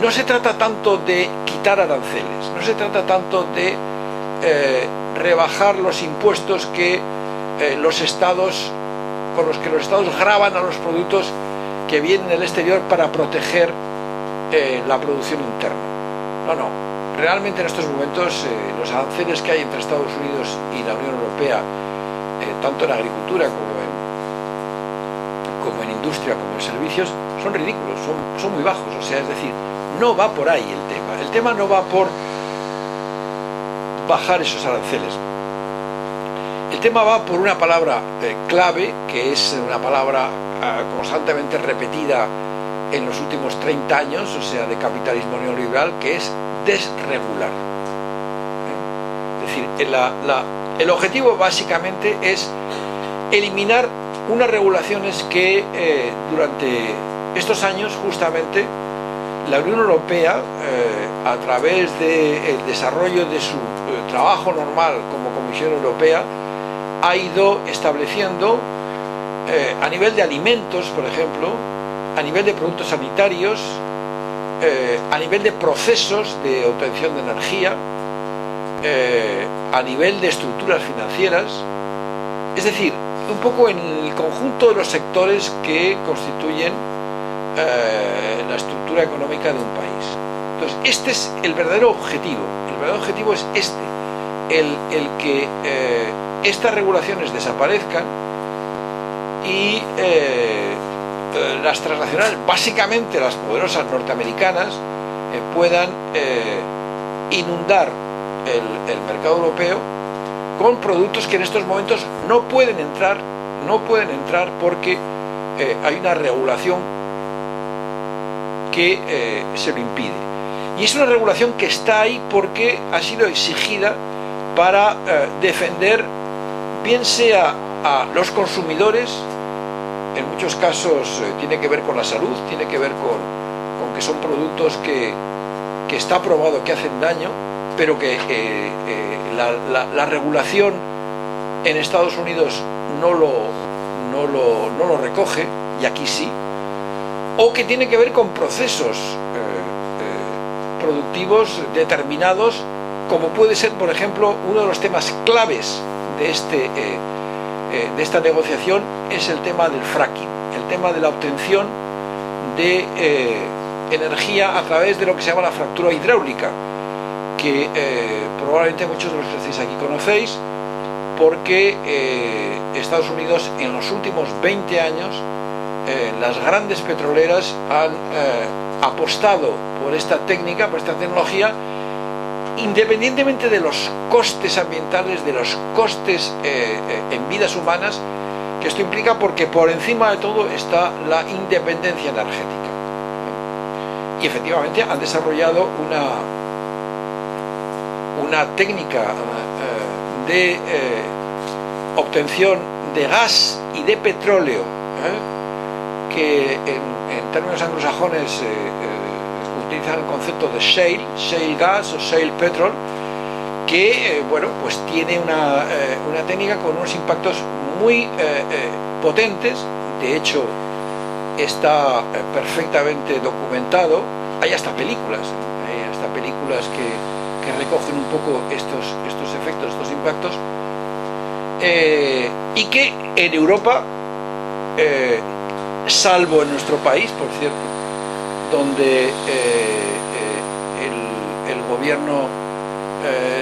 no se trata tanto de quitar aranceles, no se trata tanto de rebajar los impuestos que con los que los estados gravan a los productos que vienen del exterior para proteger la producción interna. No. Realmente en estos momentos los aranceles que hay entre Estados Unidos y la Unión Europea, tanto en agricultura como en industria, como en servicios, son ridículos, son muy bajos. O sea, es decir, no va por ahí el tema. El tema no va por bajar esos aranceles. El tema va por una palabra clave, que es una palabra constantemente repetida en los últimos 30 años, o sea, de capitalismo neoliberal, que es desregular. Es decir, el objetivo básicamente es eliminar unas regulaciones que durante estos años justamente la Unión Europea, a través del desarrollo de su trabajo normal como Comisión Europea, ha ido estableciendo a nivel de alimentos, por ejemplo, a nivel de productos sanitarios, a nivel de procesos de obtención de energía, a nivel de estructuras financieras, es decir, un poco en el conjunto de los sectores que constituyen la estructura económica de un país. Entonces, este es el verdadero objetivo. El verdadero objetivo es el que estas regulaciones desaparezcan y las transnacionales, básicamente las poderosas norteamericanas, puedan inundar el mercado europeo con productos que en estos momentos no pueden entrar porque hay una regulación que se lo impide. Y es una regulación que está ahí porque ha sido exigida para defender, bien sea a los consumidores, en muchos casos tiene que ver con la salud, tiene que ver con que son productos que está probado que hacen daño, pero que la regulación en Estados Unidos no lo recoge, y aquí sí, o que tiene que ver con procesos productivos determinados, como puede ser, por ejemplo, uno de los temas claves de esta negociación es el tema del fracking, el tema de la obtención de energía a través de lo que se llama la fractura hidráulica, que probablemente muchos de los que estáis aquí conocéis, porque Estados Unidos en los últimos 20 años las grandes petroleras han apostado por esta técnica, por esta tecnología, independientemente de los costes ambientales, de los costes en vidas humanas que esto implica, porque por encima de todo está la independencia energética. y efectivamente han desarrollado una técnica de obtención de gas y de petróleo, que en términos anglosajones utilizan el concepto de shale gas o shale petrol, que bueno, pues tiene una técnica con unos impactos muy potentes. De hecho, está perfectamente documentado. Hay hasta películas que recogen un poco estos efectos, estos impactos, y que en Europa, salvo en nuestro país, por cierto, donde el gobierno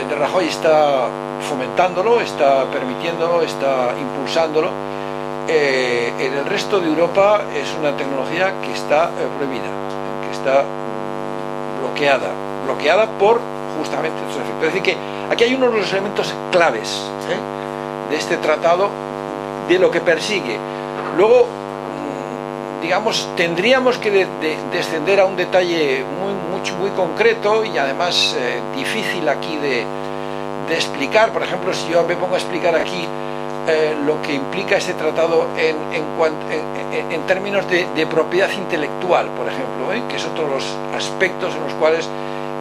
de Rajoy está fomentándolo, está permitiéndolo, está impulsándolo, en el resto de Europa es una tecnología que está prohibida, que está bloqueada por justamente estos efectos. Es decir, que aquí hay uno de los elementos claves de este tratado, de lo que persigue. Luego, digamos, tendríamos que descender a un detalle muy concreto y además difícil aquí de explicar. Por ejemplo, si yo me pongo a explicar aquí lo que implica este tratado en términos de propiedad intelectual, por ejemplo, que es otro de los aspectos en los cuales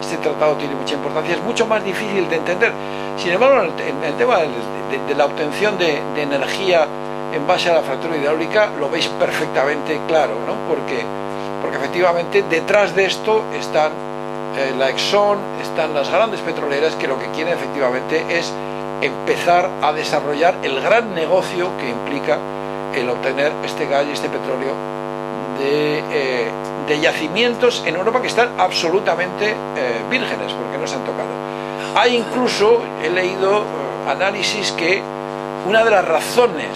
este tratado tiene mucha importancia, es mucho más difícil de entender. Sin embargo, en el tema de la obtención de energía en base a la fractura hidráulica lo veis perfectamente claro, ¿no? Porque efectivamente detrás de esto están la Exxon, están las grandes petroleras, que lo que quieren efectivamente es empezar a desarrollar el gran negocio que implica el obtener este gas y este petróleo de yacimientos en Europa que están absolutamente vírgenes, porque no se han tocado. Hay incluso, he leído análisis que una de las razones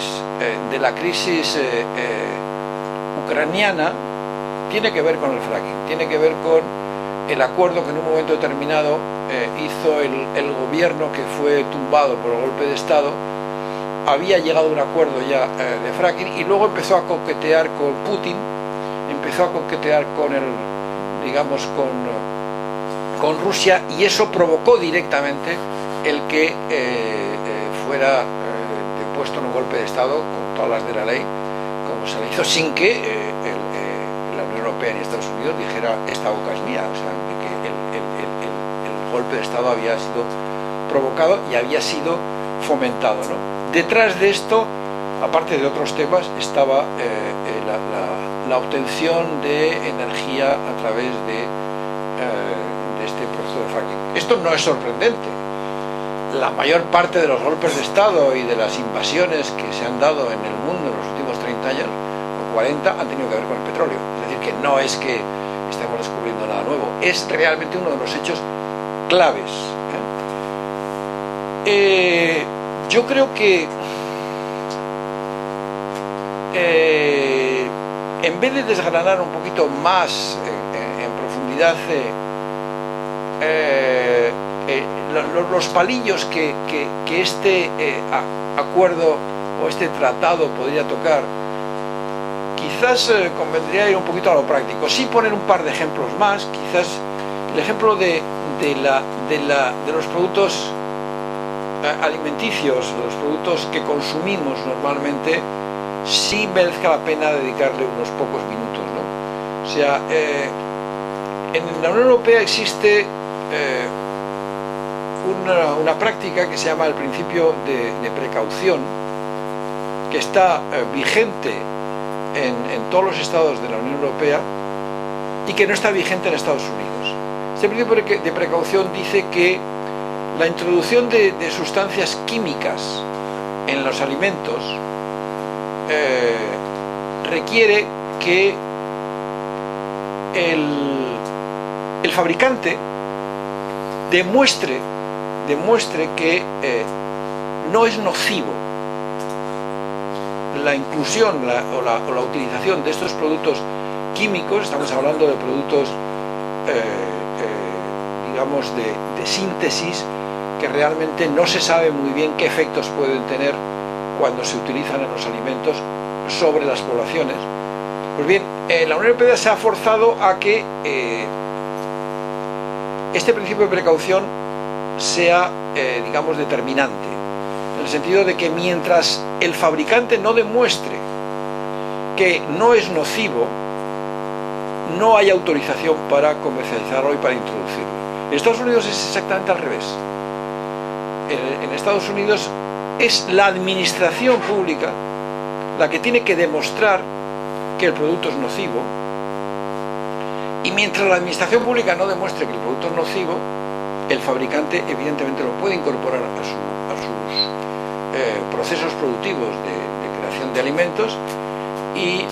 de la crisis ucraniana tiene que ver con el fracking, tiene que ver con el acuerdo que en un momento determinado hizo el gobierno que fue tumbado por el golpe de Estado. Había llegado a un acuerdo ya de fracking y luego empezó a coquetear con Putin, empezó a coquetear con Rusia, y eso provocó directamente el que fuera puesto en un golpe de Estado con todas las de la ley, como se le hizo, sin que la Unión Europea ni Estados Unidos dijera esta boca es mía. O sea, que el golpe de Estado había sido provocado y había sido fomentado, ¿no? Detrás de esto, aparte de otros temas, estaba la obtención de energía a través de este proceso de fracking. Esto no es sorprendente. La mayor parte de los golpes de Estado y de las invasiones que se han dado en el mundo en los últimos 30 años o 40 han tenido que ver con el petróleo. Es decir, que no es que estemos descubriendo nada nuevo, es realmente uno de los hechos claves. Yo creo que en vez de desgranar un poquito más en profundidad los palillos que este acuerdo o este tratado podría tocar, quizás convendría ir un poquito a lo práctico. Sí, poner un par de ejemplos más. Quizás el ejemplo de los productos alimenticios, los productos que consumimos normalmente, sí merezca la pena dedicarle unos pocos minutos, ¿no? O sea, en la Unión Europea existe una práctica que se llama el principio de precaución, que está vigente en todos los estados de la Unión Europea y que no está vigente en Estados Unidos. Este principio de precaución dice que la introducción de sustancias químicas en los alimentos requiere que el fabricante demuestre que no es nocivo la inclusión o la utilización de estos productos químicos. Estamos hablando de productos digamos de síntesis, que realmente no se sabe muy bien qué efectos pueden tener cuando se utilizan en los alimentos sobre las poblaciones. Pues bien, la Unión Europea se ha forzado a que este principio de precaución sea, digamos, determinante, en el sentido de que mientras el fabricante no demuestre que no es nocivo, no hay autorización para comercializarlo y para introducirlo. En Estados Unidos es exactamente al revés. En Estados Unidos es la administración pública la que tiene que demostrar que el producto es nocivo, y mientras la administración pública no demuestre que el producto es nocivo, el fabricante evidentemente lo puede incorporar a sus procesos productivos de creación de alimentos y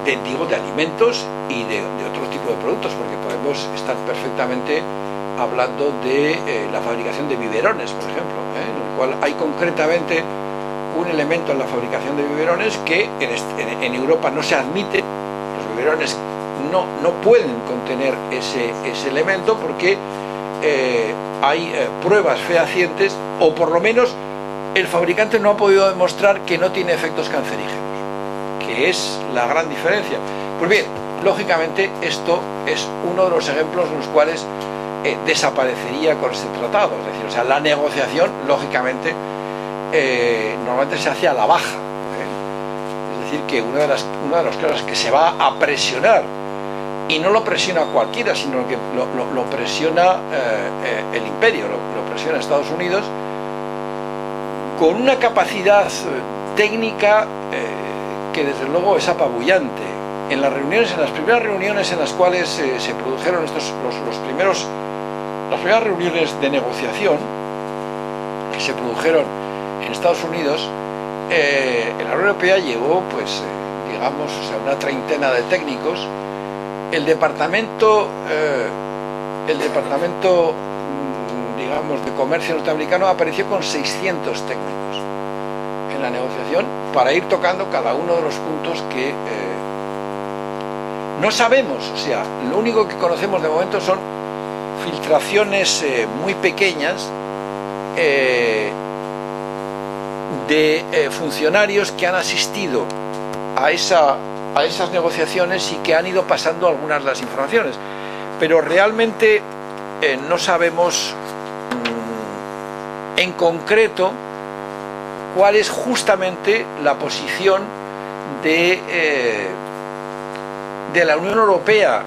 de alimentos y de otro tipo de productos, porque podemos estar perfectamente hablando de la fabricación de biberones, por ejemplo, en el cual hay concretamente un elemento en la fabricación de biberones que en Europa no se admite. Los biberones no pueden contener ese elemento porque hay pruebas fehacientes, o por lo menos el fabricante no ha podido demostrar que no tiene efectos cancerígenos, que es la gran diferencia. Pues bien, lógicamente esto es uno de los ejemplos en los cuales desaparecería con este tratado. Es decir, o sea, la negociación, lógicamente, normalmente se hace a la baja. Es decir, que una de las cosas que se va a presionar, y no lo presiona cualquiera, sino que lo presiona el imperio, lo presiona Estados Unidos, con una capacidad técnica que desde luego es apabullante. En las primeras reuniones en las cuales se produjeron las primeras reuniones de negociación que se produjeron en Estados Unidos, en la Unión Europea llegó, pues, digamos, o sea, una treintena de técnicos. El departamento, digamos, de comercio norteamericano apareció con 600 técnicos en la negociación para ir tocando cada uno de los puntos que no sabemos. O sea, lo único que conocemos de momento son filtraciones muy pequeñas de funcionarios que han asistido a esas negociaciones y que han ido pasando algunas de las informaciones, pero realmente no sabemos en concreto cuál es justamente la posición de la Unión Europea,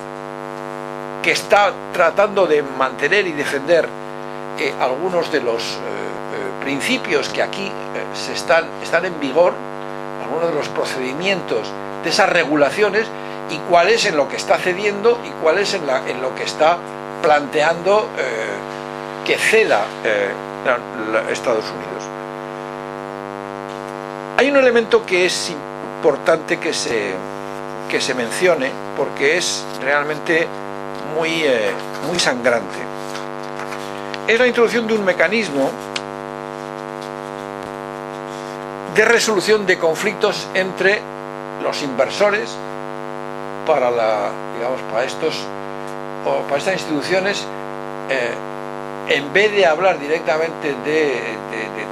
que está tratando de mantener y defender algunos de los principios que aquí están en vigor, algunos de los procedimientos de esas regulaciones, y cuál es en lo que está cediendo y cuál es en lo que está planteando que ceda Estados Unidos. Hay un elemento que es importante que se mencione, porque es realmente muy sangrante. Es la introducción de un mecanismo de resolución de conflictos entre los inversores para estas instituciones. En vez de hablar directamente de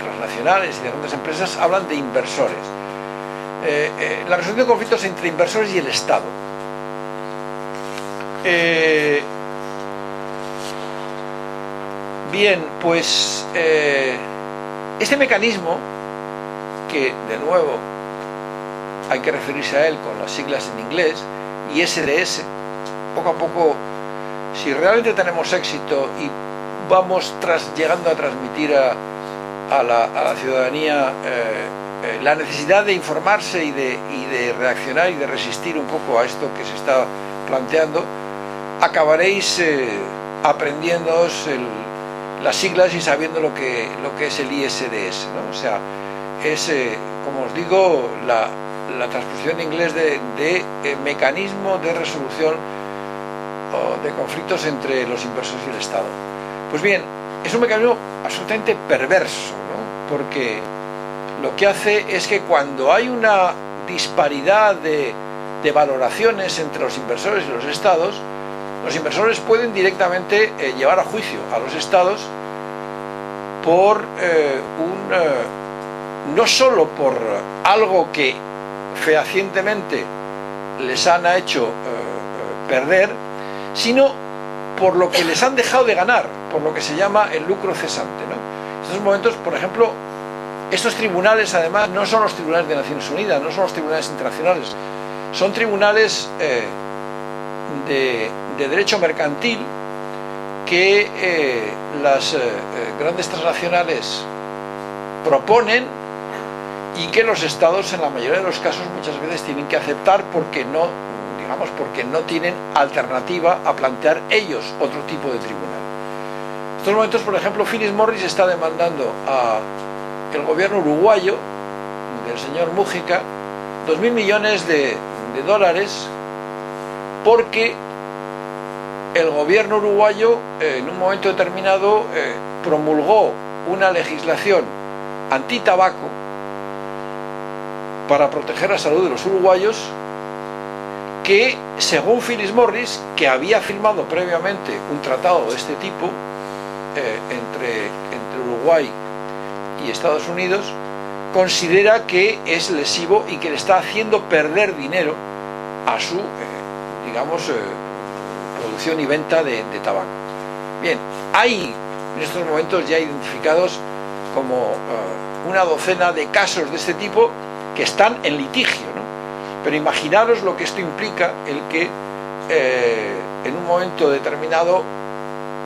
transnacionales y de grandes empresas, hablan de inversores. La resolución de conflictos entre inversores y el Estado. Bien, pues este mecanismo, que de nuevo hay que referirse a él con las siglas en inglés, ISDS, poco a poco, si realmente tenemos éxito y vamos llegando a transmitir a la ciudadanía la necesidad de informarse y de reaccionar y de resistir un poco a esto que se está planteando, acabaréis aprendiéndoos las siglas y sabiendo lo que es el ISDS, ¿no? O sea, es, como os digo, la transposición en inglés de mecanismo de resolución de conflictos entre los inversores y el Estado. Pues bien, es un mecanismo absolutamente perverso, ¿no? Porque lo que hace es que cuando hay una disparidad de valoraciones entre los inversores y los estados, los inversores pueden directamente llevar a juicio a los estados por no solo por algo que fehacientemente les han hecho perder, sino por lo que les han dejado de ganar, por lo que se llama el lucro cesante, ¿no? En estos momentos, por ejemplo, estos tribunales además no son los tribunales de Naciones Unidas, no son los tribunales internacionales, son tribunales de derecho mercantil que las grandes transnacionales proponen y que los estados en la mayoría de los casos muchas veces tienen que aceptar porque no, digamos, porque no tienen alternativa a plantear ellos otro tipo de tribunal. En estos momentos, por ejemplo, Philip Morris está demandando al gobierno uruguayo del señor Mújica 2.000 millones de dólares porque el gobierno uruguayo en un momento determinado promulgó una legislación antitabaco para proteger la salud de los uruguayos que, según Philip Morris, que había firmado previamente un tratado de este tipo entre Uruguay y Estados Unidos, considera que es lesivo y que le está haciendo perder dinero a su, digamos, producción y venta de tabaco. Bien, hay en estos momentos ya identificados como una docena de casos de este tipo que están en litigio, ¿no? Pero imaginaros lo que esto implica, el que en un momento determinado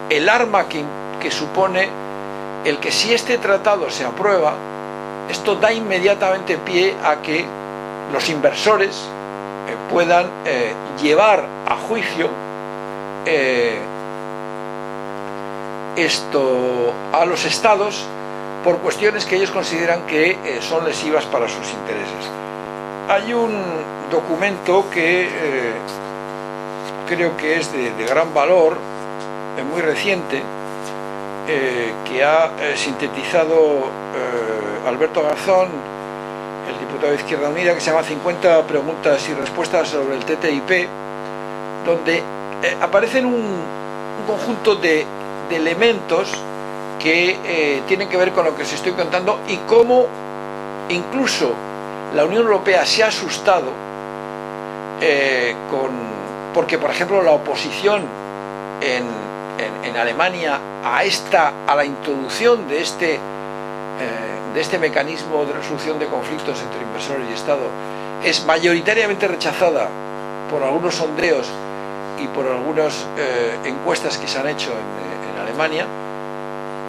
el arma que supone el que si este tratado se aprueba, esto da inmediatamente pie a que los inversores puedan llevar a juicio a los estados por cuestiones que ellos consideran que son lesivas para sus intereses. Hay un documento que creo que es de gran valor, muy reciente, que ha sintetizado Alberto Garzón, el diputado de Izquierda Unida, que se llama 50 preguntas y respuestas sobre el TTIP, donde aparecen un conjunto de elementos que tienen que ver con lo que os estoy contando y cómo incluso la Unión Europea se ha asustado porque, por ejemplo, la oposición en Alemania a la introducción de este mecanismo de resolución de conflictos entre inversores y Estado es mayoritariamente rechazada por algunos sondeos y por algunas encuestas que se han hecho en Alemania,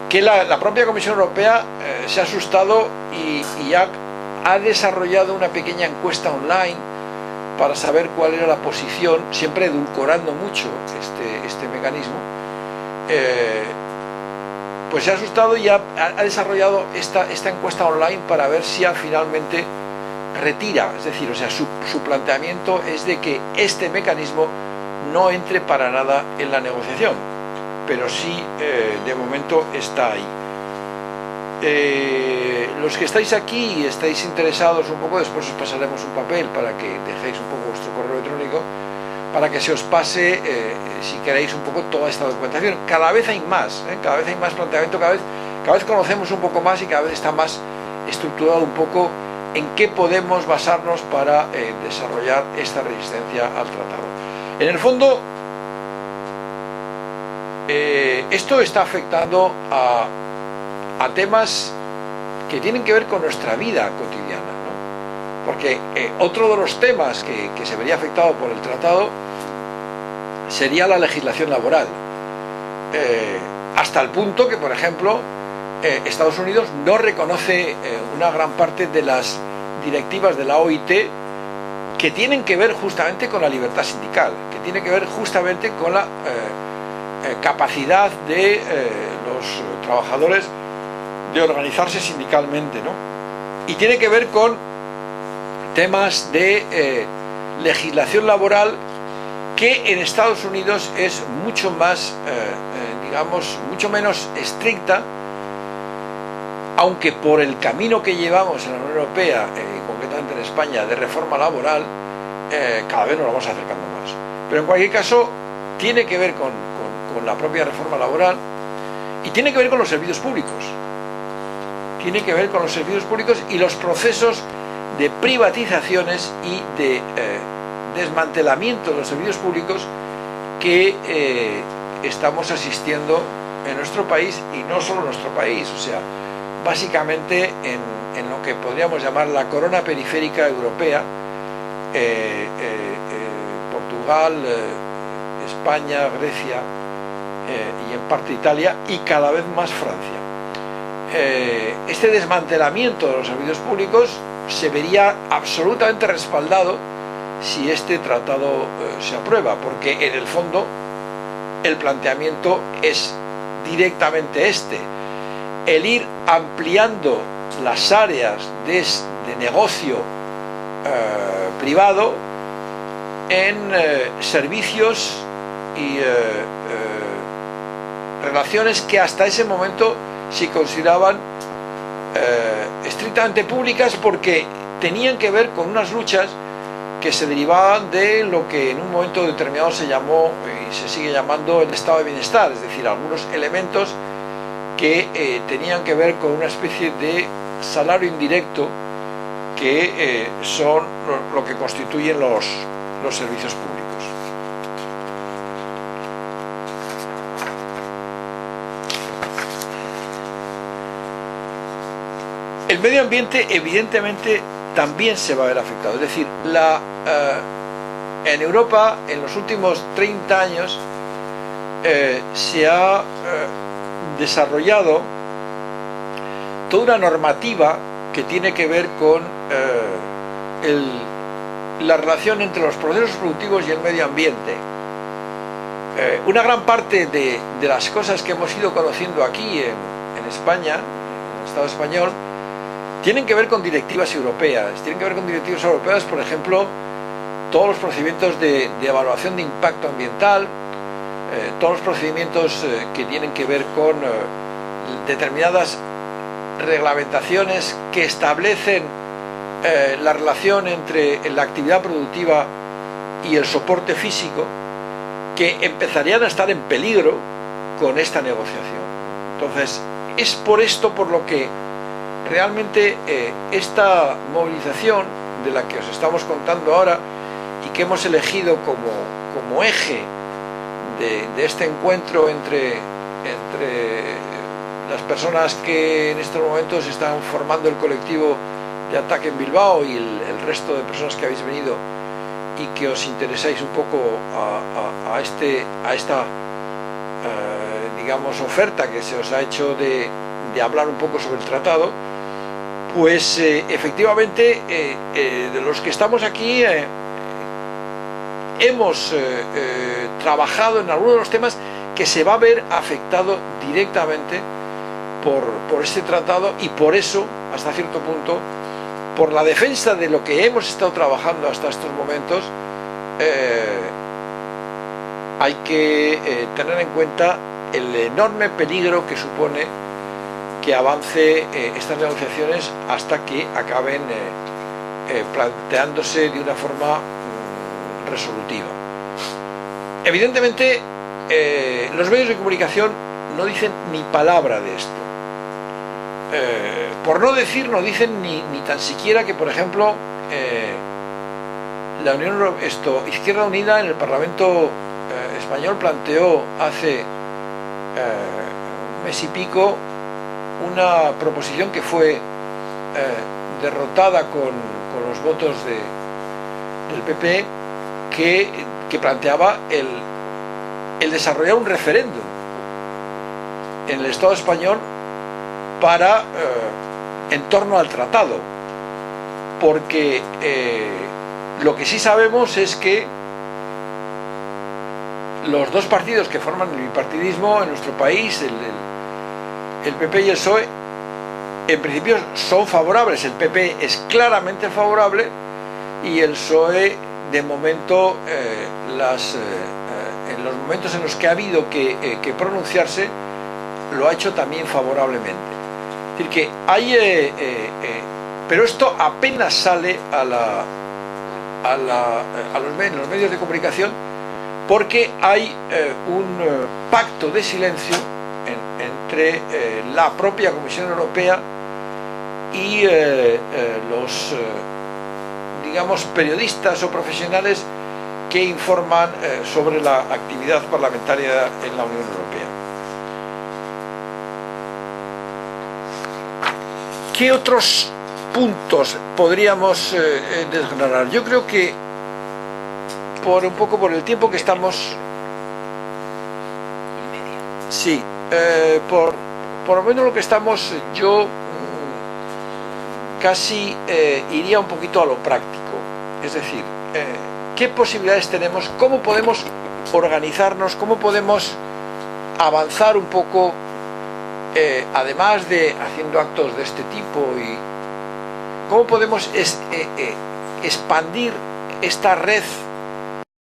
que la propia Comisión Europea se ha asustado y ha desarrollado una pequeña encuesta online para saber cuál era la posición, siempre edulcorando mucho este mecanismo. Pues se ha asustado y ha desarrollado esta encuesta online para ver si finalmente retira, es decir, o sea, su planteamiento es de que este mecanismo no entre para nada en la negociación, pero sí de momento está ahí. Los que estáis aquí y estáis interesados un poco, después os pasaremos un papel para que dejéis un poco vuestro correo electrónico para que se os pase, si queréis, un poco toda esta documentación. Cada vez hay más, cada vez hay más planteamiento, cada vez conocemos un poco más y cada vez está más estructurado un poco en qué podemos basarnos para desarrollar esta resistencia al tratado. En el fondo, esto está afectando a temas que tienen que ver con nuestra vida cotidiana, ¿no? Porque otro de los temas que se vería afectado por el tratado sería la legislación laboral, hasta el punto que, por ejemplo, Estados Unidos no reconoce una gran parte de las directivas de la OIT que tienen que ver justamente con la libertad sindical, que tiene que ver justamente con la capacidad de los trabajadores de organizarse sindicalmente, ¿no? Y tiene que ver con temas de legislación laboral que en Estados Unidos es mucho más, digamos, mucho menos estricta, aunque por el camino que llevamos en la Unión Europea, concretamente en España, de reforma laboral, cada vez nos vamos acercando más. Pero en cualquier caso, tiene que ver con la propia reforma laboral y tiene que ver con los servicios públicos. Tiene que ver con los servicios públicos y los procesos de privatizaciones y de desmantelamiento de los servicios públicos que estamos asistiendo en nuestro país, y no solo en nuestro país, o sea, básicamente en lo que podríamos llamar la corona periférica europea, Portugal, España, Grecia y en parte Italia, y cada vez más Francia. Este desmantelamiento de los servicios públicos se vería absolutamente respaldado si este tratado se aprueba, porque en el fondo el planteamiento es directamente este: el ir ampliando las áreas de negocio privado en servicios y relaciones que hasta ese momento se consideraban estrictamente públicas, porque tenían que ver con unas luchas que se derivaban de lo que en un momento determinado se llamó y se sigue llamando el estado de bienestar, es decir, algunos elementos que tenían que ver con una especie de salario indirecto que son lo que constituyen los servicios públicos. El medio ambiente evidentemente también se va a ver afectado, es decir, en Europa en los últimos 30 años se ha desarrollado toda una normativa que tiene que ver con la relación entre los procesos productivos y el medio ambiente. Una gran parte de las cosas que hemos ido conociendo aquí en España, en el Estado español, tienen que ver con directivas europeas. Por ejemplo, todos los procedimientos de evaluación de impacto ambiental, todos los procedimientos que tienen que ver con determinadas reglamentaciones que establecen la relación entre la actividad productiva y el soporte físico, que empezarían a estar en peligro con esta negociación. Entonces, es por esto por lo que realmente esta movilización de la que os estamos contando ahora y que hemos elegido como eje de este encuentro entre las personas que en estos momentos están formando el colectivo de Ataque en Bilbao y el resto de personas que habéis venido y que os interesáis un poco a esta digamos oferta que se os ha hecho de hablar un poco sobre el tratado, pues efectivamente de los que estamos aquí hemos trabajado en algunos de los temas que se va a ver afectado directamente por este tratado, y por eso, hasta cierto punto, por la defensa de lo que hemos estado trabajando hasta estos momentos, hay que tener en cuenta el enorme peligro que supone que avance estas negociaciones hasta que acaben planteándose de una forma resolutiva. Evidentemente, los medios de comunicación no dicen ni palabra de esto. Por no decir, no dicen ni tan siquiera que, por ejemplo, la Izquierda Unida en el Parlamento español planteó hace un mes y pico una proposición que fue derrotada con los votos del PP, que planteaba el desarrollar un referéndum en el Estado español en torno al tratado, porque lo que sí sabemos es que los dos partidos que forman el bipartidismo en nuestro país, el PP y el PSOE, en principio son favorables. El PP es claramente favorable y el PSOE, de momento, en los momentos en los que ha habido que pronunciarse, lo ha hecho también favorablemente. Es decir, que hay pero esto apenas sale a los medios de comunicación, porque hay un pacto de silencio entre la propia Comisión Europea y los digamos periodistas o profesionales que informan sobre la actividad parlamentaria en la Unión Europea. ¿Qué otros puntos podríamos desgranar? Yo creo que un poco por el tiempo que estamos... Sí, por lo menos lo que estamos, yo casi iría un poquito a lo práctico. Es decir, ¿qué posibilidades tenemos? ¿Cómo podemos organizarnos? ¿Cómo podemos avanzar un poco, además de haciendo actos de este tipo? Y ¿cómo podemos expandir esta red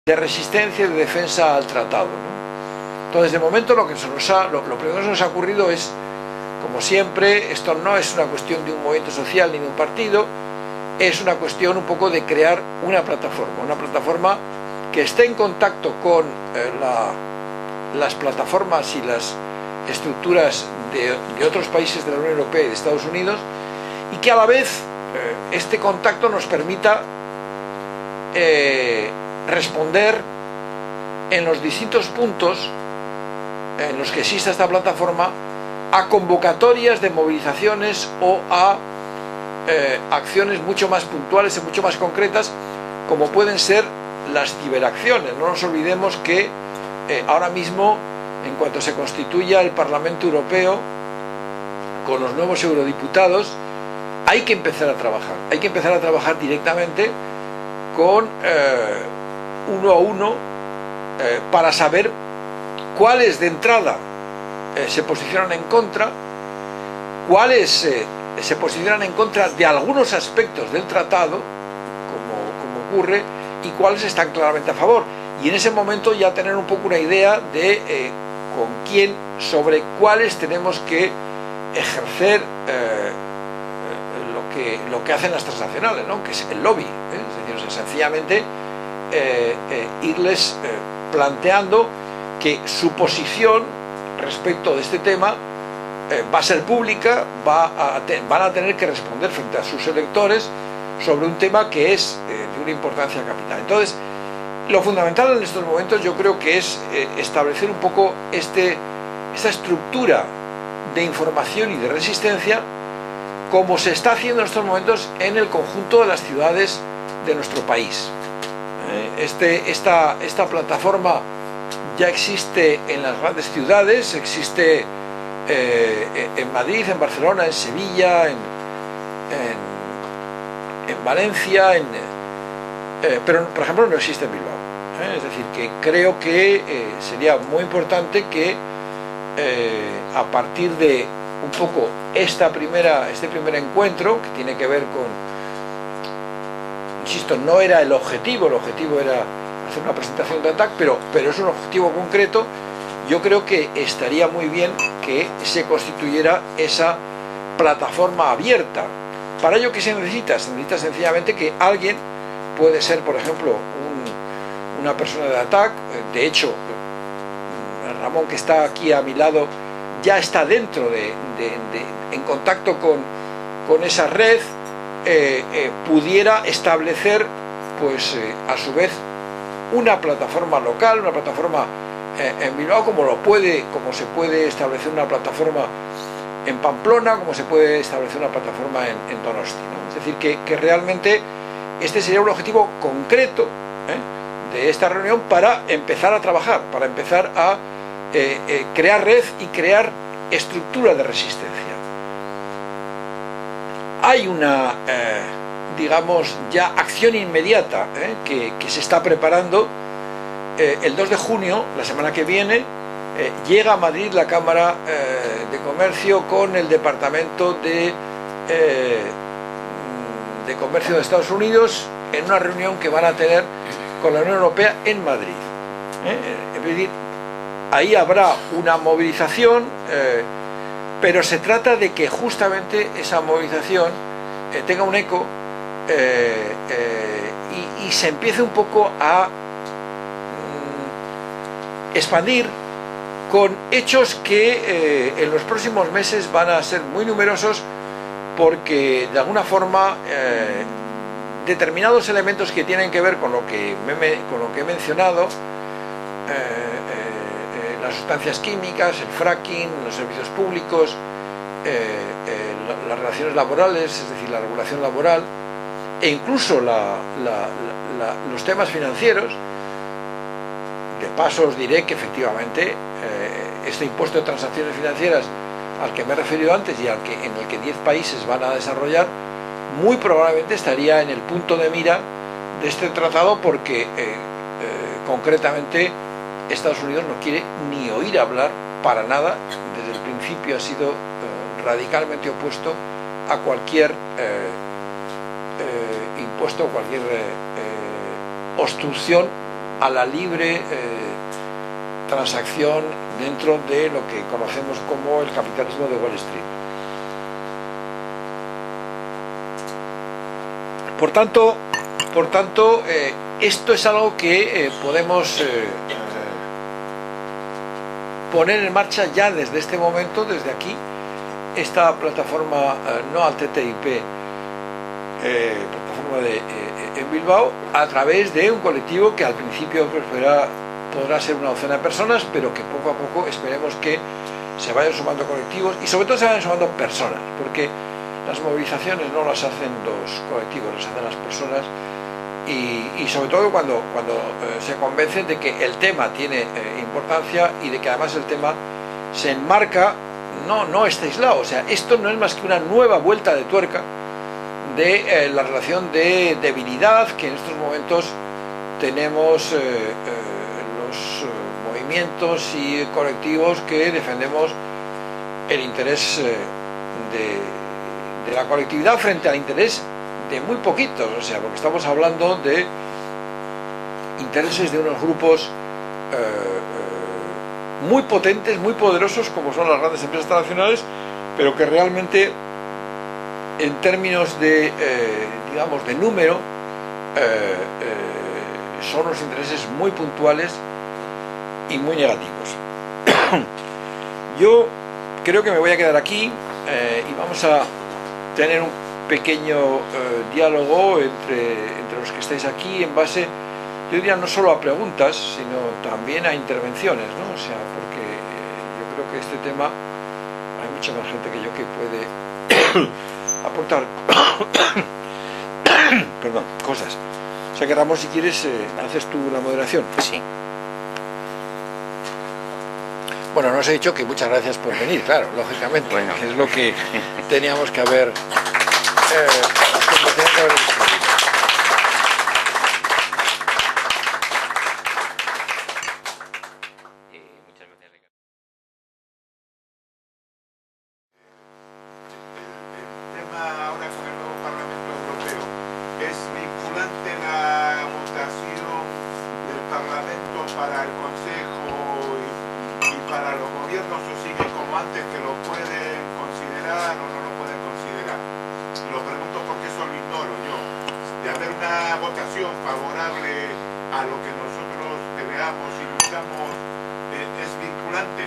de resistencia y de defensa al tratado, ¿no? Entonces, de momento, lo primero que se nos ha ocurrido es, como siempre, esto no es una cuestión de un movimiento social ni de un partido, es una cuestión un poco de crear una plataforma que esté en contacto con las plataformas y las estructuras de otros países de la Unión Europea y de Estados Unidos, y que a la vez este contacto nos permita responder en los distintos puntos en los que exista esta plataforma a convocatorias de movilizaciones o a acciones mucho más puntuales y mucho más concretas, como pueden ser las ciberacciones. No nos olvidemos que ahora mismo, en cuanto se constituya el Parlamento Europeo con los nuevos eurodiputados, hay que empezar a trabajar directamente con uno a uno para saber cuáles de entrada se posicionan en contra, cuáles se posicionan en contra de algunos aspectos del tratado, como ocurre, y cuáles están claramente a favor. Y en ese momento ya tener un poco una idea de con quién, sobre cuáles tenemos que ejercer lo que hacen las transnacionales, ¿no? Que es el lobby, es decir, sencillamente irles planteando que su posición respecto de este tema va a ser pública, van a tener que responder frente a sus electores sobre un tema que es de una importancia capital. Entonces, lo fundamental en estos momentos yo creo que es establecer un poco esta estructura de información y de resistencia, como se está haciendo en estos momentos en el conjunto de las ciudades de nuestro país. Esta plataforma ya existe en las grandes ciudades, existe en Madrid, en Barcelona, en Sevilla, en Valencia, pero por ejemplo no existe en Bilbao. Es decir, que creo que sería muy importante que a partir de un poco este primer encuentro, que tiene que ver con, insisto, no era el objetivo era hacer una presentación de ATAC, pero es un objetivo concreto. Yo creo que estaría muy bien que se constituyera esa plataforma abierta. Para ello, ¿qué se necesita? Se necesita sencillamente que alguien, puede ser por ejemplo una persona de ATAC, de hecho Ramón, que está aquí a mi lado, ya está dentro en contacto con esa red, pudiera establecer pues a su vez una plataforma local, una plataforma en Bilbao, como se puede establecer una plataforma en Pamplona, como se puede establecer una plataforma en Donosti, ¿no? Es decir, que realmente este sería un objetivo concreto de esta reunión, para empezar a trabajar, para empezar a crear red y crear estructura de resistencia. Hay una, digamos, ya acción inmediata que se está preparando. El 2 de junio, la semana que viene, llega a Madrid la Cámara de Comercio con el Departamento de Comercio de Estados Unidos en una reunión que van a tener con la Unión Europea en Madrid. Es decir, ahí habrá una movilización, pero se trata de que justamente esa movilización tenga un eco y se empiece un poco a expandir con hechos que en los próximos meses van a ser muy numerosos, porque de alguna forma determinados elementos que tienen que ver con lo que he mencionado, las sustancias químicas, el fracking, los servicios públicos, las relaciones laborales, es decir, la regulación laboral, e incluso los temas financieros. De paso os diré que efectivamente este impuesto de transacciones financieras al que me he referido antes y en el que 10 países van a desarrollar, muy probablemente estaría en el punto de mira de este tratado, porque concretamente Estados Unidos no quiere ni oír hablar para nada. Desde el principio ha sido radicalmente opuesto a cualquier impuesto, cualquier obstrucción a la libre transacción dentro de lo que conocemos como el capitalismo de Wall Street. Por tanto, esto es algo que podemos poner en marcha ya desde este momento, desde aquí, esta plataforma no al TTIP, plataforma en Bilbao, a través de un colectivo que al principio podrá ser una docena de personas, pero que poco a poco esperemos que se vayan sumando colectivos y sobre todo se vayan sumando personas, porque las movilizaciones no las hacen los colectivos, las hacen las personas, y sobre todo cuando se convencen de que el tema tiene importancia y de que además el tema se enmarca, no está aislado. O sea, esto no es más que una nueva vuelta de tuerca de la relación de debilidad que en estos momentos tenemos los movimientos y colectivos que defendemos el interés de la colectividad frente al interés de muy poquitos, o sea, porque estamos hablando de intereses de unos grupos muy potentes, muy poderosos, como son las grandes empresas transnacionales, pero que realmente en términos de digamos de número son unos intereses muy puntuales y muy negativos. Yo creo que me voy a quedar aquí y vamos a tener un pequeño diálogo entre los que estáis aquí en base, yo diría, no solo a preguntas, sino también a intervenciones, ¿no? O sea, porque yo creo que este tema hay mucha más gente que yo que puede aportar perdón, cosas. O sea que, Ramón, si quieres, haces tú la moderación. Sí. Bueno, nos he dicho que muchas gracias por venir, claro, lógicamente, bueno, que es lo que teníamos que haber muchas gracias, Ricardo. El tema ahora con el nuevo Parlamento Europeo es vinculante la votación del Parlamento para el Consejo y para los gobiernos, o sigue como antes, que lo pueden considerar o no lo pueden considerar. Lo pregunto porque eso lo ignoro yo. De haber una votación favorable a lo que nosotros veamos y luchamos, ¿es vinculante?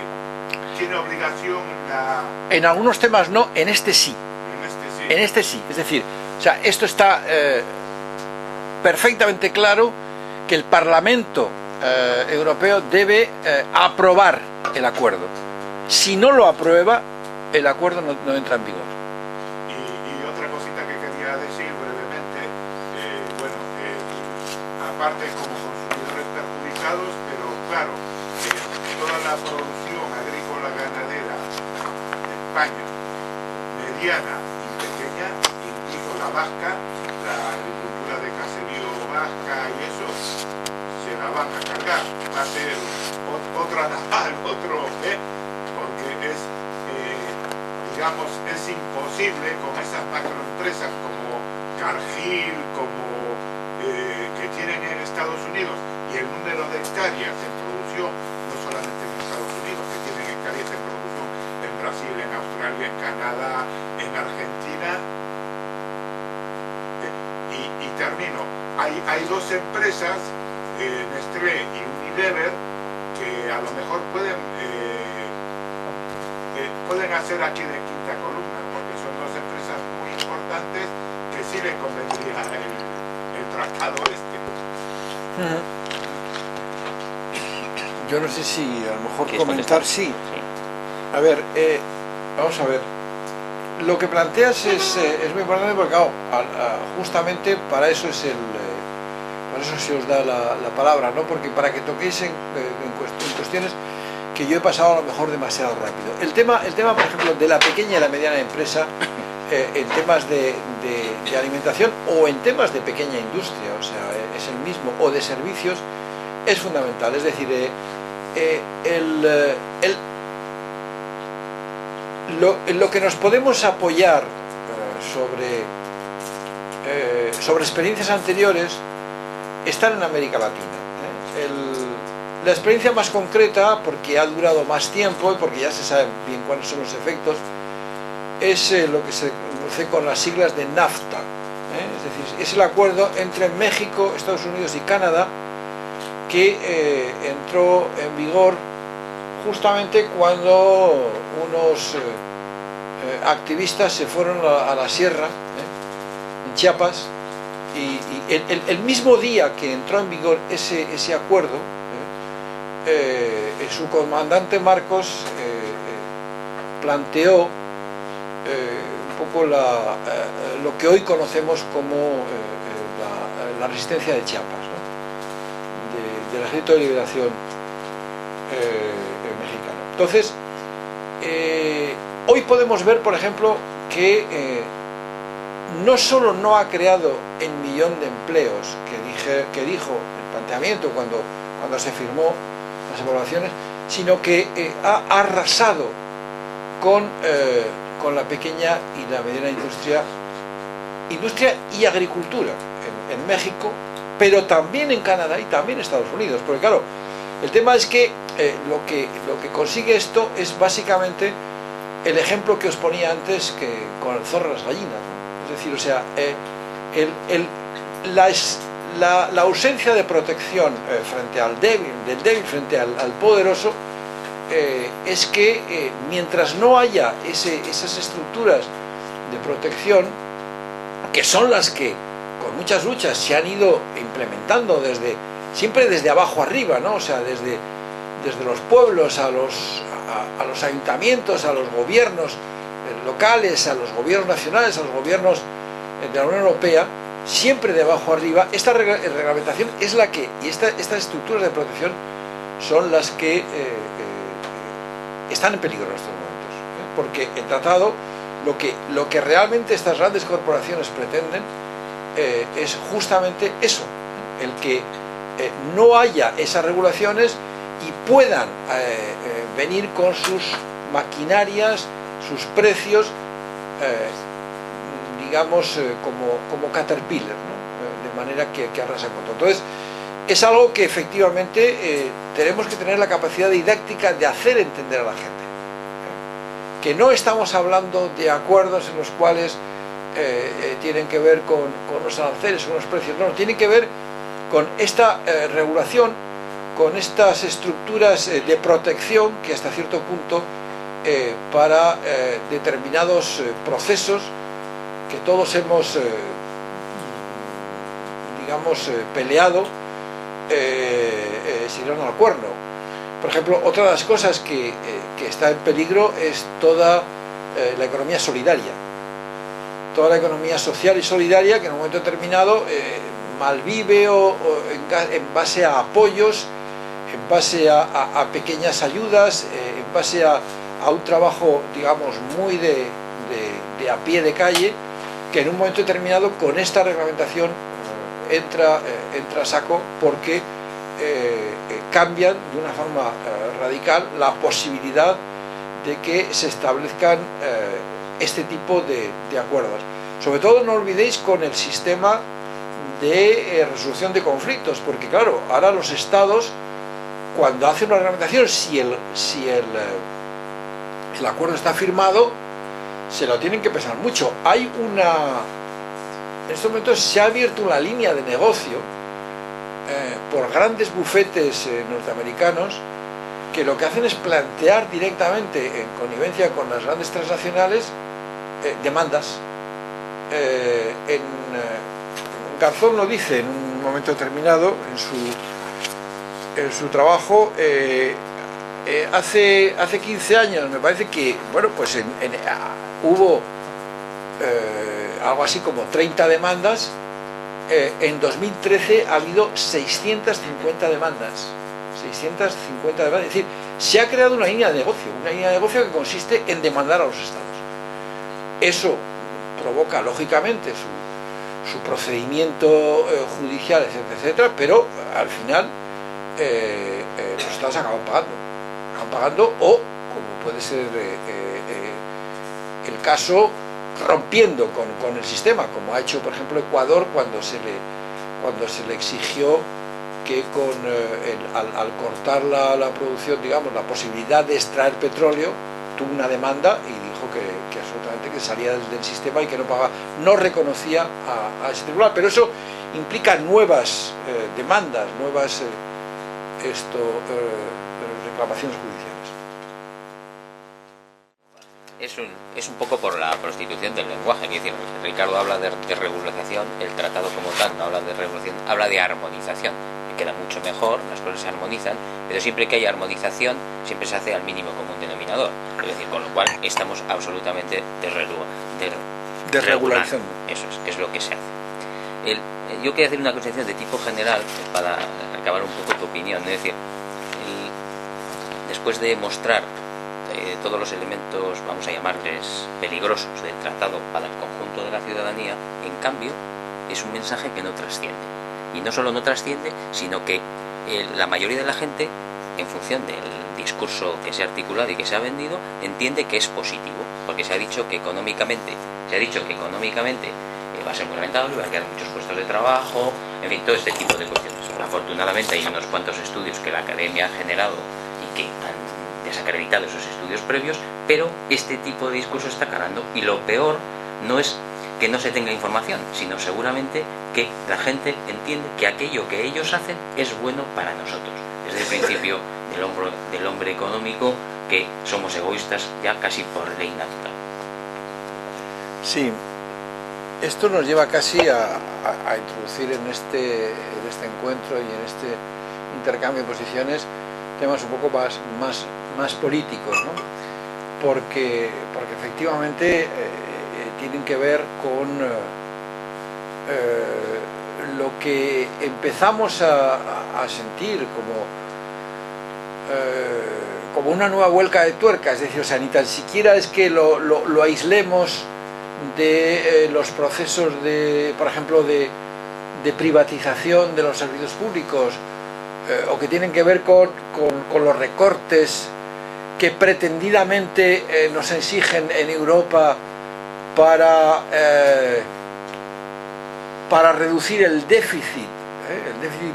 ¿Tiene obligación la...? En algunos temas no, en este sí. En este sí. En este sí, es decir, o sea, esto está perfectamente claro, que el Parlamento Europeo debe aprobar el acuerdo. Si no lo aprueba, el acuerdo no entra en vigor. Y otra cosita que quería decir brevemente, bueno, aparte como consumidores perjudicados, pero claro, toda la producción agrícola ganadera de España, mediana y pequeña, incluso la vasca, la agricultura de caserío vasca y eso, se la van a cargar. Va a ser otra naval, porque es, digamos, es imposible con esas macroempresas como Cargill, como que tienen en Estados Unidos, y el número de hectáreas en producción, no solamente en Estados Unidos, que tienen hectáreas en producción en Brasil, en Australia, en Canadá, en Argentina. Y termino. Hay dos empresas, Nestlé y Unilever, que a lo mejor pueden hacer aquí de quinta columna, porque son dos empresas muy importantes que sí les convendría el tratado este. Yo no sé si a lo mejor ¿Quieres comentar, contestar? sí. A ver, vamos a ver. Lo que planteas es muy importante porque claro, justamente para eso es para eso se os da la palabra, ¿no? Porque para que toquéis en cuestiones que yo he pasado a lo mejor demasiado rápido. El tema, por ejemplo, de la pequeña y la mediana empresa en temas de alimentación o en temas de pequeña industria, o sea, es el mismo, o de servicios, es fundamental. Es decir, lo que nos podemos apoyar sobre experiencias anteriores están en América Latina. La experiencia más concreta, porque ha durado más tiempo y porque ya se sabe bien cuáles son los efectos, es lo que se conoce con las siglas de NAFTA. Es decir, es el acuerdo entre México, Estados Unidos y Canadá que entró en vigor justamente cuando unos activistas se fueron a la sierra, en Chiapas, y el mismo día que entró en vigor ese acuerdo, su comandante Marcos planteó un poco lo que hoy conocemos como la resistencia de Chiapas, ¿no? del Ejército de Liberación mexicano. Entonces, hoy podemos ver, por ejemplo, que no solo no ha creado el 1.000.000 de empleos que dijo el planteamiento cuando se firmó las evaluaciones, sino que ha arrasado con la pequeña y la mediana industria y agricultura en México, pero también en Canadá y también en Estados Unidos. Porque claro, el tema es que lo que consigue esto es básicamente el ejemplo que os ponía antes que con el zorro y las gallinas, ¿no? Es decir, o sea, la ausencia de protección frente al débil, del débil frente al poderoso, es que mientras no haya esas estructuras de protección, que son las que con muchas luchas se han ido implementando siempre desde abajo arriba, ¿no? O sea, desde los pueblos a los ayuntamientos, a los gobiernos locales, a los gobiernos nacionales, a los gobiernos de la Unión Europea, siempre de abajo arriba, esta reglamentación es la que, y estas estructuras de protección son las que están en peligro en estos momentos, porque el tratado, lo que realmente estas grandes corporaciones pretenden es justamente eso, el que no haya esas regulaciones y puedan venir con sus maquinarias, sus precios, digamos, como Caterpillar, ¿no? De manera que arrasan con todo. Entonces, es algo que efectivamente tenemos que tener la capacidad didáctica de hacer entender a la gente. Que no estamos hablando de acuerdos en los cuales tienen que ver con los aranceles, con los precios, no, tienen que ver con esta regulación, con estas estructuras de protección que hasta cierto punto para determinados procesos que todos hemos, digamos, peleado, se dieron al cuerno. Por ejemplo, otra de las cosas que está en peligro es toda la economía solidaria, toda la economía social y solidaria que en un momento determinado malvive en base a apoyos, en base a pequeñas ayudas, en base a un trabajo, digamos, muy de a pie de calle, que en un momento determinado con esta reglamentación entra a saco, porque cambian de una forma radical la posibilidad de que se establezcan este tipo de acuerdos. Sobre todo no olvidéis con el sistema de resolución de conflictos, porque claro, ahora los estados, cuando hacen una reglamentación, si el acuerdo está firmado, se lo tienen que pensar mucho. En estos momentos se ha abierto una línea de negocio por grandes bufetes norteamericanos que lo que hacen es plantear directamente, en connivencia con las grandes transnacionales, demandas en Garzón lo dice en un momento determinado en su trabajo. Hace 15 años me parece que, bueno, pues hubo algo así como 30 demandas. En 2013 ha habido 650 demandas. 650 demandas. Es decir, se ha creado una línea de negocio que consiste en demandar a los estados. Eso provoca, lógicamente, su procedimiento judicial, etcétera, etcétera, pero al final los estados acaban pagando o, como puede ser el caso, rompiendo con el sistema, como ha hecho por ejemplo Ecuador cuando se le exigió que al cortar la producción, digamos, la posibilidad de extraer petróleo, tuvo una demanda y dijo que absolutamente que salía del sistema y que no pagaba, no reconocía a ese tribunal. Pero eso implica nuevas demandas, nuevas reclamaciones judiciales. Es un poco por la prostitución del lenguaje. Es decir, Ricardo habla de regulación, el tratado como tal no habla de regulación, habla de armonización, que queda mucho mejor, las cosas se armonizan, pero siempre que hay armonización siempre se hace al mínimo común denominador, es decir, con lo cual estamos absolutamente desregularizando. Eso es, que es lo que se hace. Yo quería hacer una consideración de tipo general para recabar un poco tu opinión, es decir, después de mostrar todos los elementos, vamos a llamarles peligrosos, del tratado para el conjunto de la ciudadanía, en cambio es un mensaje que no trasciende, y no solo no trasciende, sino que la mayoría de la gente, en función del discurso que se ha articulado y que se ha vendido, entiende que es positivo, porque se ha dicho que económicamente va a ser muy rentable, va a quedar muchos puestos de trabajo, en fin, todo este tipo de cuestiones. Ahora, afortunadamente hay unos cuantos estudios que la academia ha generado y que han desacreditado esos estudios previos, pero este tipo de discurso está calando, y lo peor no es que no se tenga información, sino seguramente que la gente entiende que aquello que ellos hacen es bueno para nosotros. Desde el principio del hombre económico, que somos egoístas ya casi por ley natural. Sí, esto nos lleva casi a introducir en este encuentro y en este intercambio de posiciones temas un poco más políticos, ¿no? Porque efectivamente tienen que ver con lo que empezamos a sentir como una nueva vuelta de tuerca, es decir, o sea, ni tan siquiera es que lo aislemos de los procesos por ejemplo, de privatización de los servicios públicos, o que tienen que ver con los recortes que pretendidamente nos exigen en Europa para reducir el déficit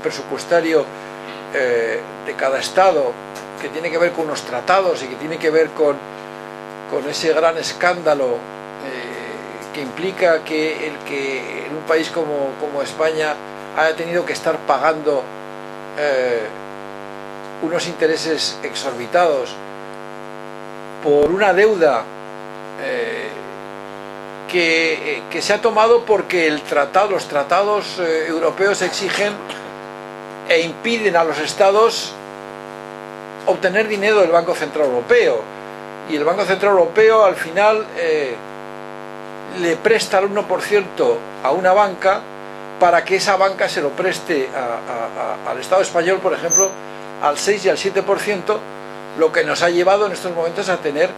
presupuestario de cada Estado, que tiene que ver con los tratados y que tiene que ver con ese gran escándalo que implica que en un país como España haya tenido que estar pagando unos intereses exorbitados por una deuda que se ha tomado porque los tratados europeos exigen e impiden a los estados obtener dinero del Banco Central Europeo, y el Banco Central Europeo al final le presta el 1% a una banca para que esa banca se lo preste al Estado español, por ejemplo, al 6 y al 7%, lo que nos ha llevado en estos momentos a tener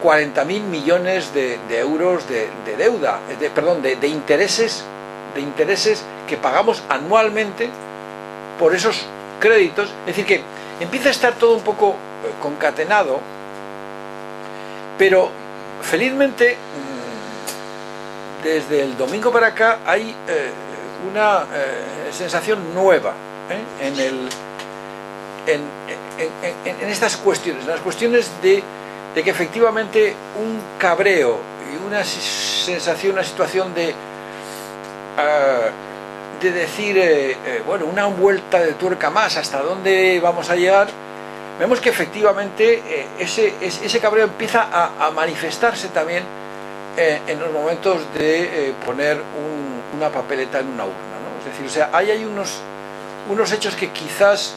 40.000 millones de euros de deuda, de intereses que pagamos anualmente por esos créditos. Es decir, que empieza a estar todo un poco concatenado, pero felizmente desde el domingo para acá hay una sensación nueva en estas cuestiones, en las cuestiones de que efectivamente un cabreo y una sensación, una situación de decir, bueno, una vuelta de tuerca más, ¿hasta dónde vamos a llegar? Vemos que efectivamente ese cabreo empieza a manifestarse también en los momentos de poner una papeleta en una urna, ¿no? decir, o sea, hay unos hechos que quizás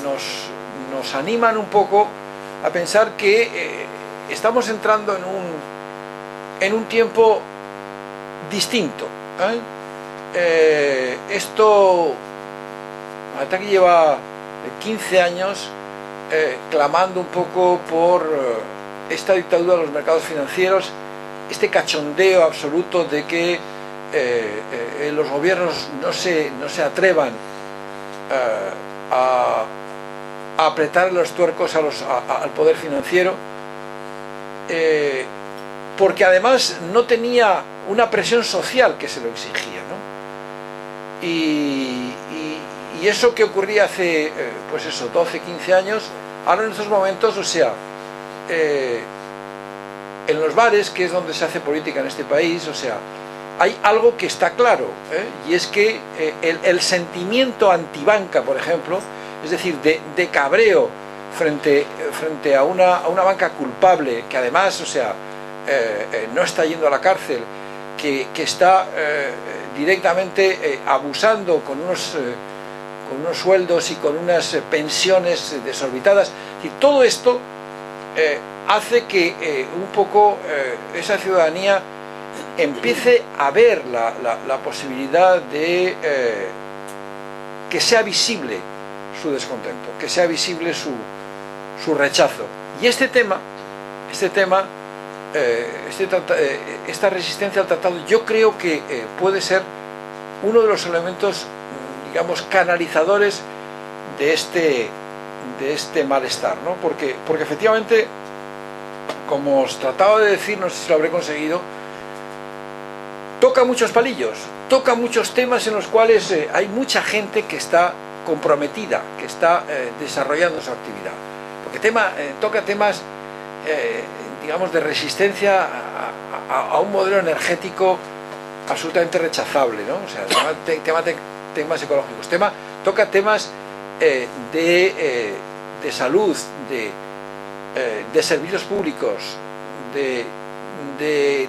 nos animan un poco a pensar que estamos entrando en un tiempo distinto. Esto, Ataque lleva 15 años clamando un poco por esta dictadura de los mercados financieros, este cachondeo absoluto de que los gobiernos no se atrevan a apretar los tuercos al poder financiero, porque además no tenía una presión social que se lo exigía, ¿no? Y eso que ocurría hace, pues eso, 12, 15 años, ahora en estos momentos, o sea, en los bares, que es donde se hace política en este país, o sea, hay algo que está claro, y es que el sentimiento antibanca, por ejemplo, es decir, de cabreo frente a una banca culpable, que además, o sea, no está yendo a la cárcel, que está directamente abusando con unos sueldos y con unas pensiones desorbitadas, y todo esto hace que un poco esa ciudadanía empiece a ver la posibilidad de que sea visible su descontento, que sea visible su rechazo. Y esta resistencia al tratado, yo creo que puede ser uno de los elementos, digamos, canalizadores de este malestar, ¿no? Porque efectivamente, como os trataba de decir, no sé si lo habré conseguido, toca muchos palillos, toca muchos temas en los cuales hay mucha gente que está comprometida, que está desarrollando su actividad, porque toca temas, digamos, de resistencia a un modelo energético absolutamente rechazable, ¿no? O sea, temas ecológicos, toca temas de salud, de servicios públicos, de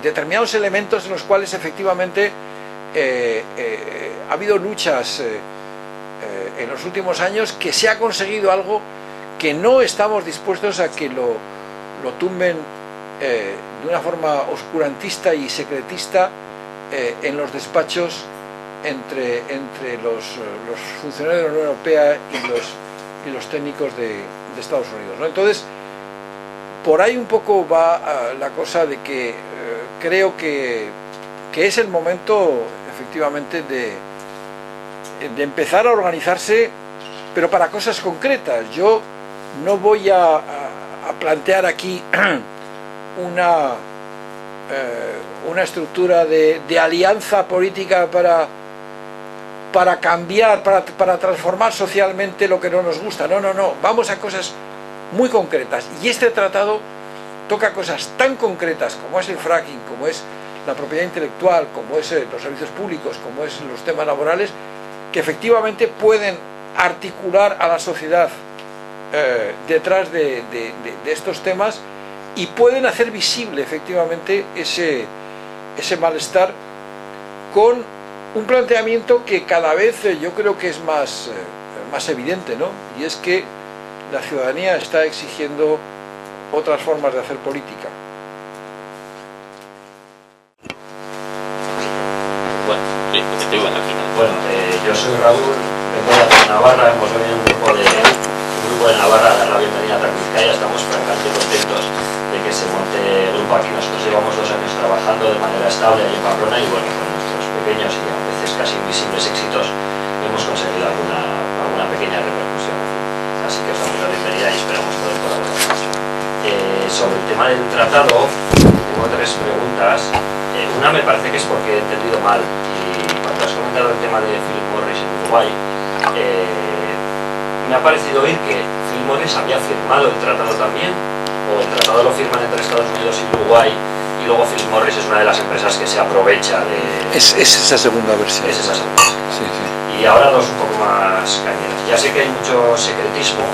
determinados elementos en los cuales efectivamente ha habido luchas en los últimos años, que se ha conseguido algo que no estamos dispuestos a que lo tumben de una forma oscurantista y secretista en los despachos entre los funcionarios de la Unión Europea y los técnicos de Estados Unidos, ¿no? Entonces, por ahí un poco va la cosa de que creo que es el momento efectivamente de empezar a organizarse, pero para cosas concretas. Yo no voy a plantear aquí una estructura de alianza política para cambiar, para transformar socialmente lo que no nos gusta. No, vamos a cosas muy concretas, y este tratado toca cosas tan concretas como es el fracking, como es la propiedad intelectual, como es los servicios públicos, como es los temas laborales, que efectivamente pueden articular a la sociedad detrás de estos temas, y pueden hacer visible efectivamente ese malestar con un planteamiento que cada vez yo creo que es más evidente, ¿no? Y es que la ciudadanía está exigiendo otras formas de hacer política. Bueno, sí, porque te iban al final. Bueno, yo soy Raúl, vengo de Navarra, hemos venido un grupo de Navarra a dar la bienvenida a Tacvizcaya. Estamos francamente contentos de que se monte el grupo aquí. Nosotros llevamos 2 años trabajando de manera estable ahí en Pamplona, y bueno, con nuestros pequeños y a veces casi invisibles éxitos hemos conseguido alguna pequeña repercusión. Así que os damos la bienvenida y esperamos poder colaborar mucho. Sobre el tema del tratado, tengo 3 preguntas. Una me parece que es porque he entendido mal, y cuando has comentado el tema de Philip Morris en Uruguay, me ha parecido oír que Philip Morris había firmado el tratado también, o el tratado lo firman entre Estados Unidos y Uruguay, y luego Philip Morris es una de las empresas que se aprovecha de... Es esa segunda versión. Es esa segunda versión. Sí. Y ahora 2 un poco más cañeras. Ya sé que hay mucho secretismo,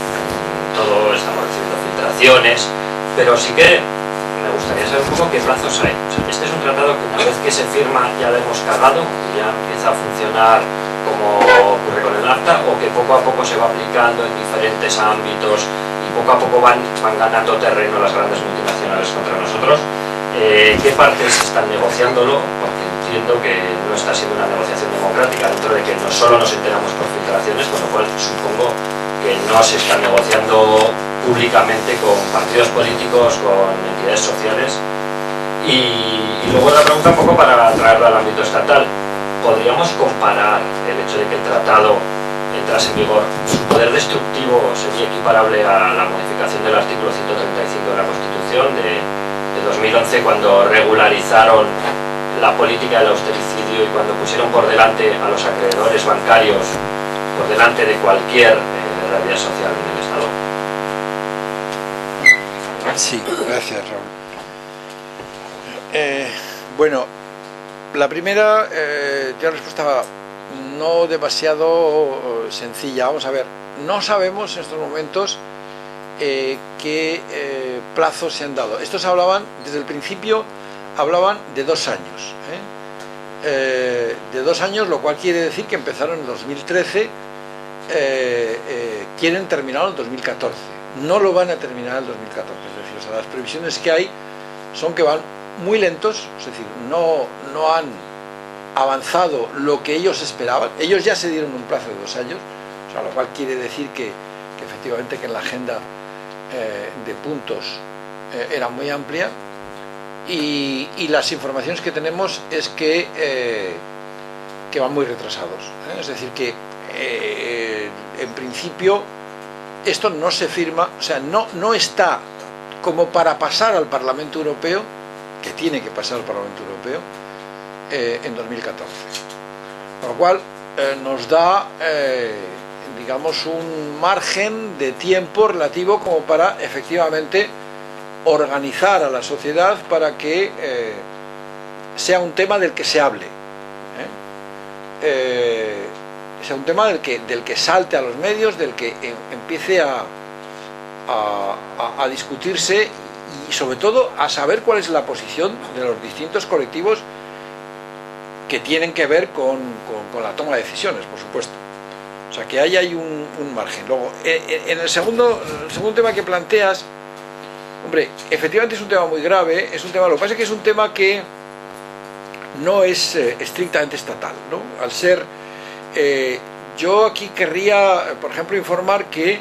todo estamos recibiendo filtraciones, pero sí que me gustaría saber un poco qué plazos hay. O sea, este es un tratado que una vez que se firma ya lo hemos cagado, ya empieza a funcionar como ocurre con el NAFTA, o que poco a poco se va aplicando en diferentes ámbitos y poco a poco van ganando terreno las grandes multinacionales contra nosotros. ¿Qué partes están negociándolo? Porque entiendo que no está siendo una negociación democrática, dentro de que no solo nos enteramos por filtraciones, con lo cual supongo que no se está negociando públicamente con partidos políticos, con entidades sociales. Y luego la pregunta un poco para traerla al ámbito estatal. ¿Podríamos comparar el hecho de que el tratado entrase en vigor, su poder destructivo sería equiparable a la modificación del artículo 135 de la Constitución de 2011, cuando regularizaron la política del austericidio y cuando pusieron por delante a los acreedores bancarios por delante de cualquier realidad social en el Estado? Sí, gracias, Raúl. Bueno, la primera tiene una respuesta no demasiado sencilla. Vamos a ver, no sabemos en estos momentos qué plazos se han dado. Estos hablaban, desde el principio, hablaban de 2 años. De 2 años, lo cual quiere decir que empezaron en 2013, quieren terminarlo en 2014. No lo van a terminar en 2014. Es decir, o sea, las previsiones que hay son que van muy lentos, es decir, no han avanzado lo que ellos esperaban. Ellos ya se dieron un plazo de 2 años, o sea, lo cual quiere decir que efectivamente que en la agenda de puntos era muy amplia, y las informaciones que tenemos es que van muy retrasados, es decir, que en principio esto no se firma, o sea, no está como para pasar al Parlamento Europeo, que tiene que pasar al Parlamento Europeo en 2014, con lo cual nos da digamos un margen de tiempo relativo como para efectivamente organizar a la sociedad para que sea un tema del que se hable, sea un tema del que salte a los medios, del que empiece a discutirse, y sobre todo a saber cuál es la posición de los distintos colectivos que tienen que ver con la toma de decisiones, por supuesto. O sea, que ahí hay un margen. Luego, en el segundo tema que planteas, hombre, efectivamente es un tema muy grave, es un tema, lo que pasa es que es un tema que no es estrictamente estatal, ¿no? Al ser, yo aquí querría, por ejemplo, informar que en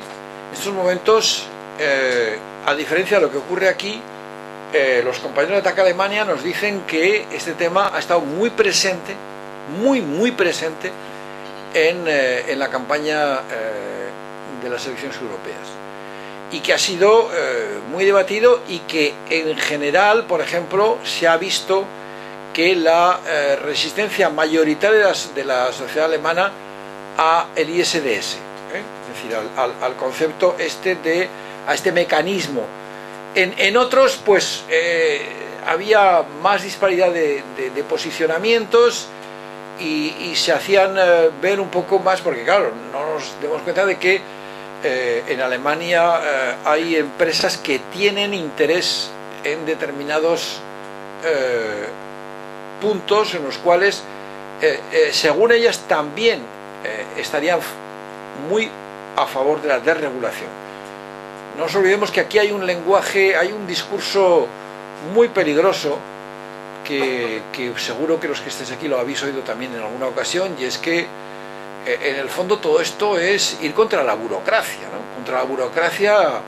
estos momentos, a diferencia de lo que ocurre aquí, los compañeros de Ataca Alemania nos dicen que este tema ha estado muy presente, muy presente en la campaña de las elecciones europeas, y que ha sido muy debatido, y que en general, por ejemplo, se ha visto que la resistencia mayoritaria de la sociedad alemana a el ISDS, es decir, al concepto a este mecanismo. En otros, pues, había más disparidad de posicionamientos, y se hacían ver un poco más, porque claro, no nos damos cuenta de que en Alemania hay empresas que tienen interés en determinados puntos en los cuales, según ellas, también estarían muy a favor de la desregulación. No nos olvidemos que aquí hay un lenguaje, hay un discurso muy peligroso, que seguro que los que estéis aquí lo habéis oído también en alguna ocasión, y es que en el fondo todo esto es ir contra la burocracia, ¿no? Contra la burocracia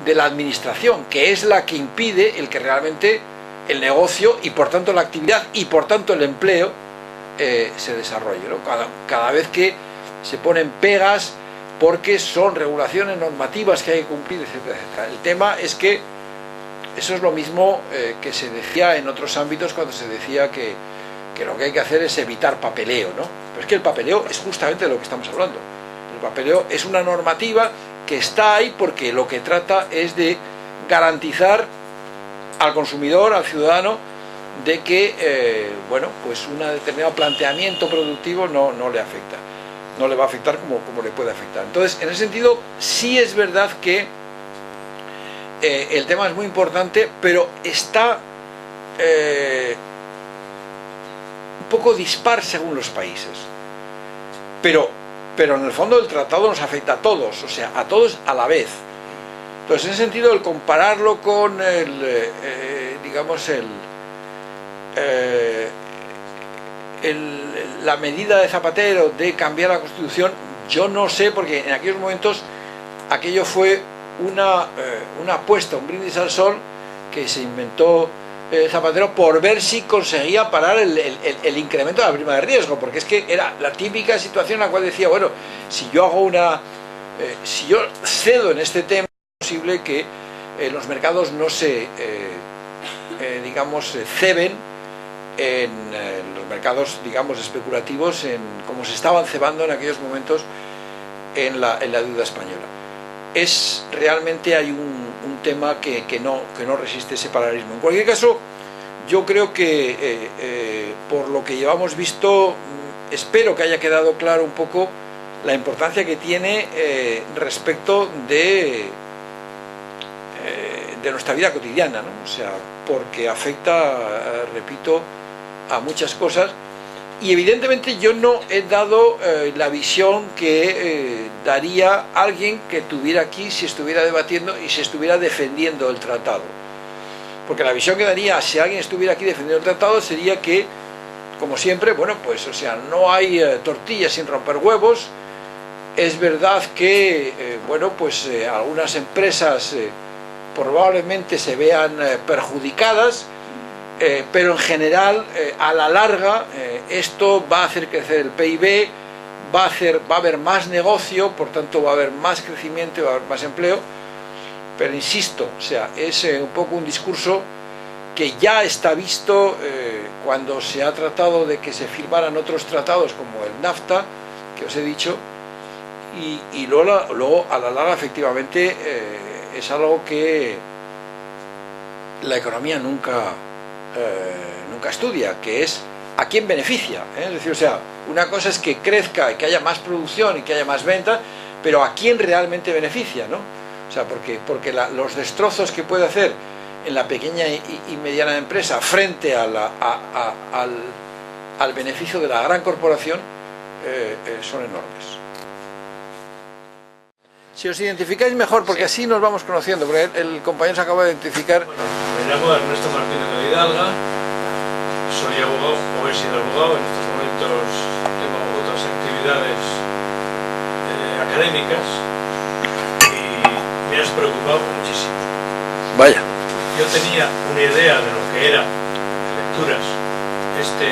de la administración, que es la que impide el que realmente el negocio, y por tanto la actividad, y por tanto el empleo se desarrolle, ¿no? Cada vez que se ponen pegas porque son regulaciones normativas que hay que cumplir, etcétera, etcétera. El tema es que eso es lo mismo que se decía en otros ámbitos, cuando se decía que lo que hay que hacer es evitar papeleo, ¿no? Pero es que el papeleo es justamente de lo que estamos hablando. El papeleo es una normativa que está ahí porque lo que trata es de garantizar al consumidor, al ciudadano, de que bueno, pues un determinado planteamiento productivo no le afecta, no le va a afectar como le puede afectar. Entonces, en ese sentido, sí es verdad que el tema es muy importante, pero está un poco dispar según los países, pero en el fondo el tratado nos afecta a todos, o sea, a todos a la vez. Entonces, en ese sentido, el compararlo con la medida de Zapatero de cambiar la Constitución, yo no sé, porque en aquellos momentos aquello fue una apuesta, un brindis al sol que se inventó Zapatero por ver si conseguía parar el incremento de la prima de riesgo, porque es que era la típica situación en la cual decía, bueno, si yo hago si yo cedo en este tema, es posible que los mercados no se ceben en los mercados, digamos, especulativos, como se estaban cebando en aquellos momentos en la deuda española. Realmente hay un tema que no resiste ese paralelismo. En cualquier caso, yo creo que por lo que llevamos visto, espero que haya quedado claro un poco la importancia que tiene respecto de nuestra vida cotidiana, ¿no? O sea, porque afecta, repito, a muchas cosas, y evidentemente yo no he dado la visión que daría alguien que estuviera aquí si estuviera debatiendo y si estuviera defendiendo el tratado, porque la visión que daría si alguien estuviera aquí defendiendo el tratado sería que, como siempre, bueno, pues, o sea, no hay tortillas sin romper huevos. Es verdad que, bueno, pues algunas empresas probablemente se vean perjudicadas, pero en general, a la larga, esto va a hacer crecer el PIB, va a haber más negocio, por tanto va a haber más crecimiento y va a haber más empleo. Pero insisto, o sea, es un poco un discurso que ya está visto cuando se ha tratado de que se firmaran otros tratados como el NAFTA, que os he dicho, y luego a la larga efectivamente es algo que la economía nunca estudia, que es a quién beneficia, ¿eh? Es decir, o sea, una cosa es que crezca y que haya más producción y que haya más ventas, pero a quién realmente beneficia, ¿no? O sea, porque los destrozos que puede hacer en la pequeña y mediana empresa frente al beneficio de la gran corporación son enormes. Si os identificáis mejor, porque así nos vamos conociendo, porque el compañero se acaba de identificar. Bueno, me llamo Ernesto Martínez de Hidalga, soy abogado, o he sido abogado, en estos momentos tengo otras actividades académicas y me has preocupado muchísimo. Vaya. Yo tenía una idea de lo que era lecturas este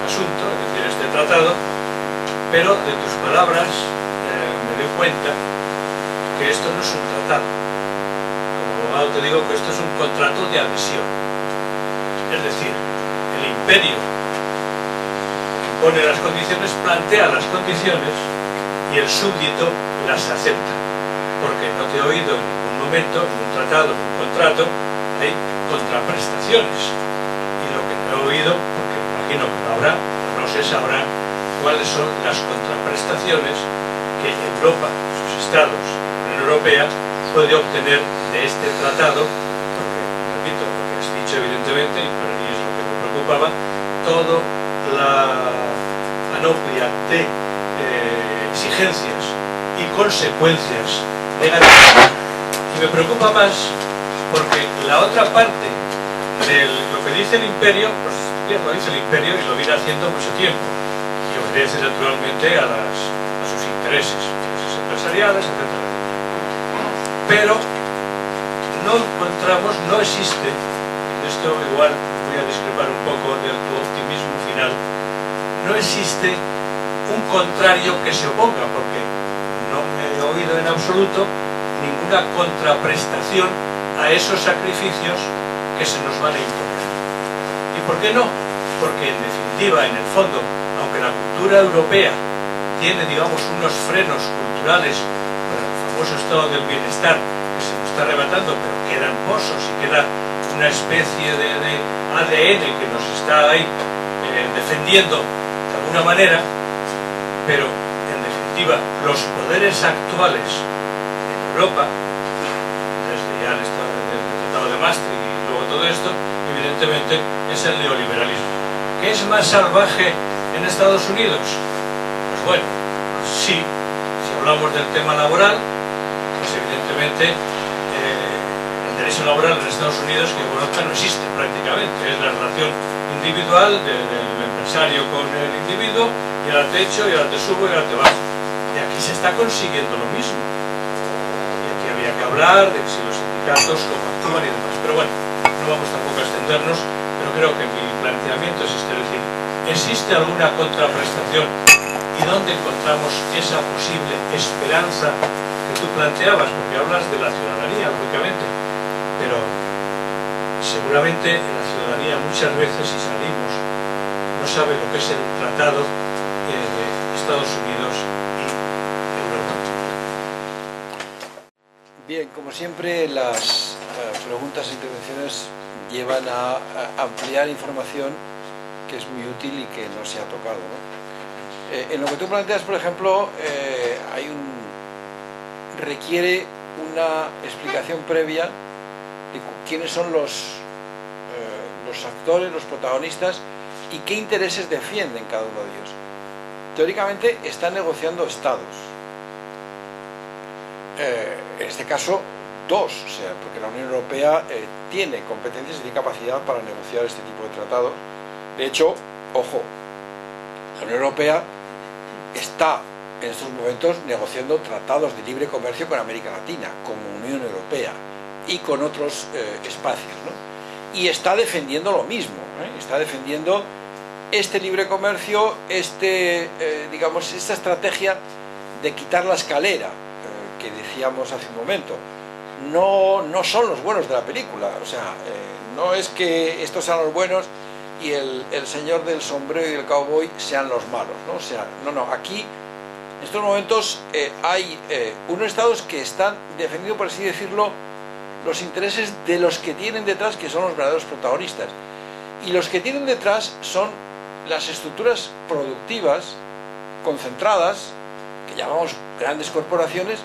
asunto, es decir, este tratado, pero de tus palabras me doy cuenta que esto no es un tratado. Como abogado te digo que esto es un contrato de adhesión. Es decir, el imperio impone las condiciones, plantea las condiciones y el súbdito las acepta. Porque no te he oído en ningún momento, en un tratado, en un contrato, hay contraprestaciones. Y lo que no he oído, porque me imagino que lo habrá, no se sabrá cuáles son las contraprestaciones que Europa, sus estados, la Unión Europea, puede obtener de este tratado, porque, repito, lo que has dicho evidentemente, y para mí es lo que me preocupaba, toda la panoplia de exigencias y consecuencias negativas. Y me preocupa más porque la otra parte de lo que dice el imperio, pues bien, lo dice el imperio y lo viene haciendo mucho tiempo, y obedece naturalmente a sus intereses empresariales, etc. Pero no encontramos, no existe, en esto igual voy a discrepar un poco de tu optimismo final, no existe un contrario que se oponga, porque no me he oído en absoluto ninguna contraprestación a esos sacrificios que se nos van a imponer. ¿Y por qué no? Porque en definitiva, en el fondo, aunque la cultura europea tiene, digamos, unos frenos culturales por el famoso estado del bienestar que se nos está arrebatando, pero quedan pozos y queda una especie de ADN que nos está ahí defendiendo de alguna manera, pero en definitiva los poderes actuales en Europa, desde ya el Tratado de Maastricht y luego todo esto, evidentemente evidentemente es el neoliberalismo. ¿Qué es más salvaje en Estados Unidos? Pues bueno, sí, si hablamos del tema laboral, pues evidentemente el derecho laboral en Estados Unidos, que conozca, no existe prácticamente. Es la relación individual del empresario con el individuo, y ahora te echo, y ahora te subo, y ahora te bajo. Y aquí se está consiguiendo lo mismo. Y aquí había que hablar de si los sindicatos cómo actúan y demás. Pero bueno, no vamos tampoco a extendernos, pero creo que mi planteamiento es este, es decir, ¿existe alguna contraprestación? ¿Y dónde encontramos esa posible esperanza que tú planteabas? Porque hablas de la ciudadanía, lógicamente, pero seguramente la ciudadanía muchas veces, si salimos, no sabe lo que es el tratado de Estados Unidos y Europa. Bien, como siempre, las preguntas e intervenciones llevan a ampliar información que es muy útil y que no se ha tocado, ¿no? En lo que tú planteas, por ejemplo, requiere una explicación previa de quiénes son los actores, los protagonistas y qué intereses defienden cada uno de ellos. Teóricamente están negociando estados. En este caso, dos, o sea, porque la Unión Europea tiene competencias y tiene capacidad para negociar este tipo de tratados. De hecho, ojo, la Unión Europea está en estos momentos negociando tratados de libre comercio con América Latina, como Unión Europea, y con otros espacios, ¿no? Y está defendiendo lo mismo, está defendiendo este libre comercio, digamos, esta estrategia de quitar la escalera, que decíamos hace un momento. No son los buenos de la película, o sea, no es que estos sean los buenos y el señor del sombrero y del cowboy sean los malos, ¿no? O sea, no, aquí en estos momentos hay unos estados que están defendiendo, por así decirlo, los intereses de los que tienen detrás, que son los verdaderos protagonistas. Y los que tienen detrás son las estructuras productivas concentradas, que llamamos grandes corporaciones,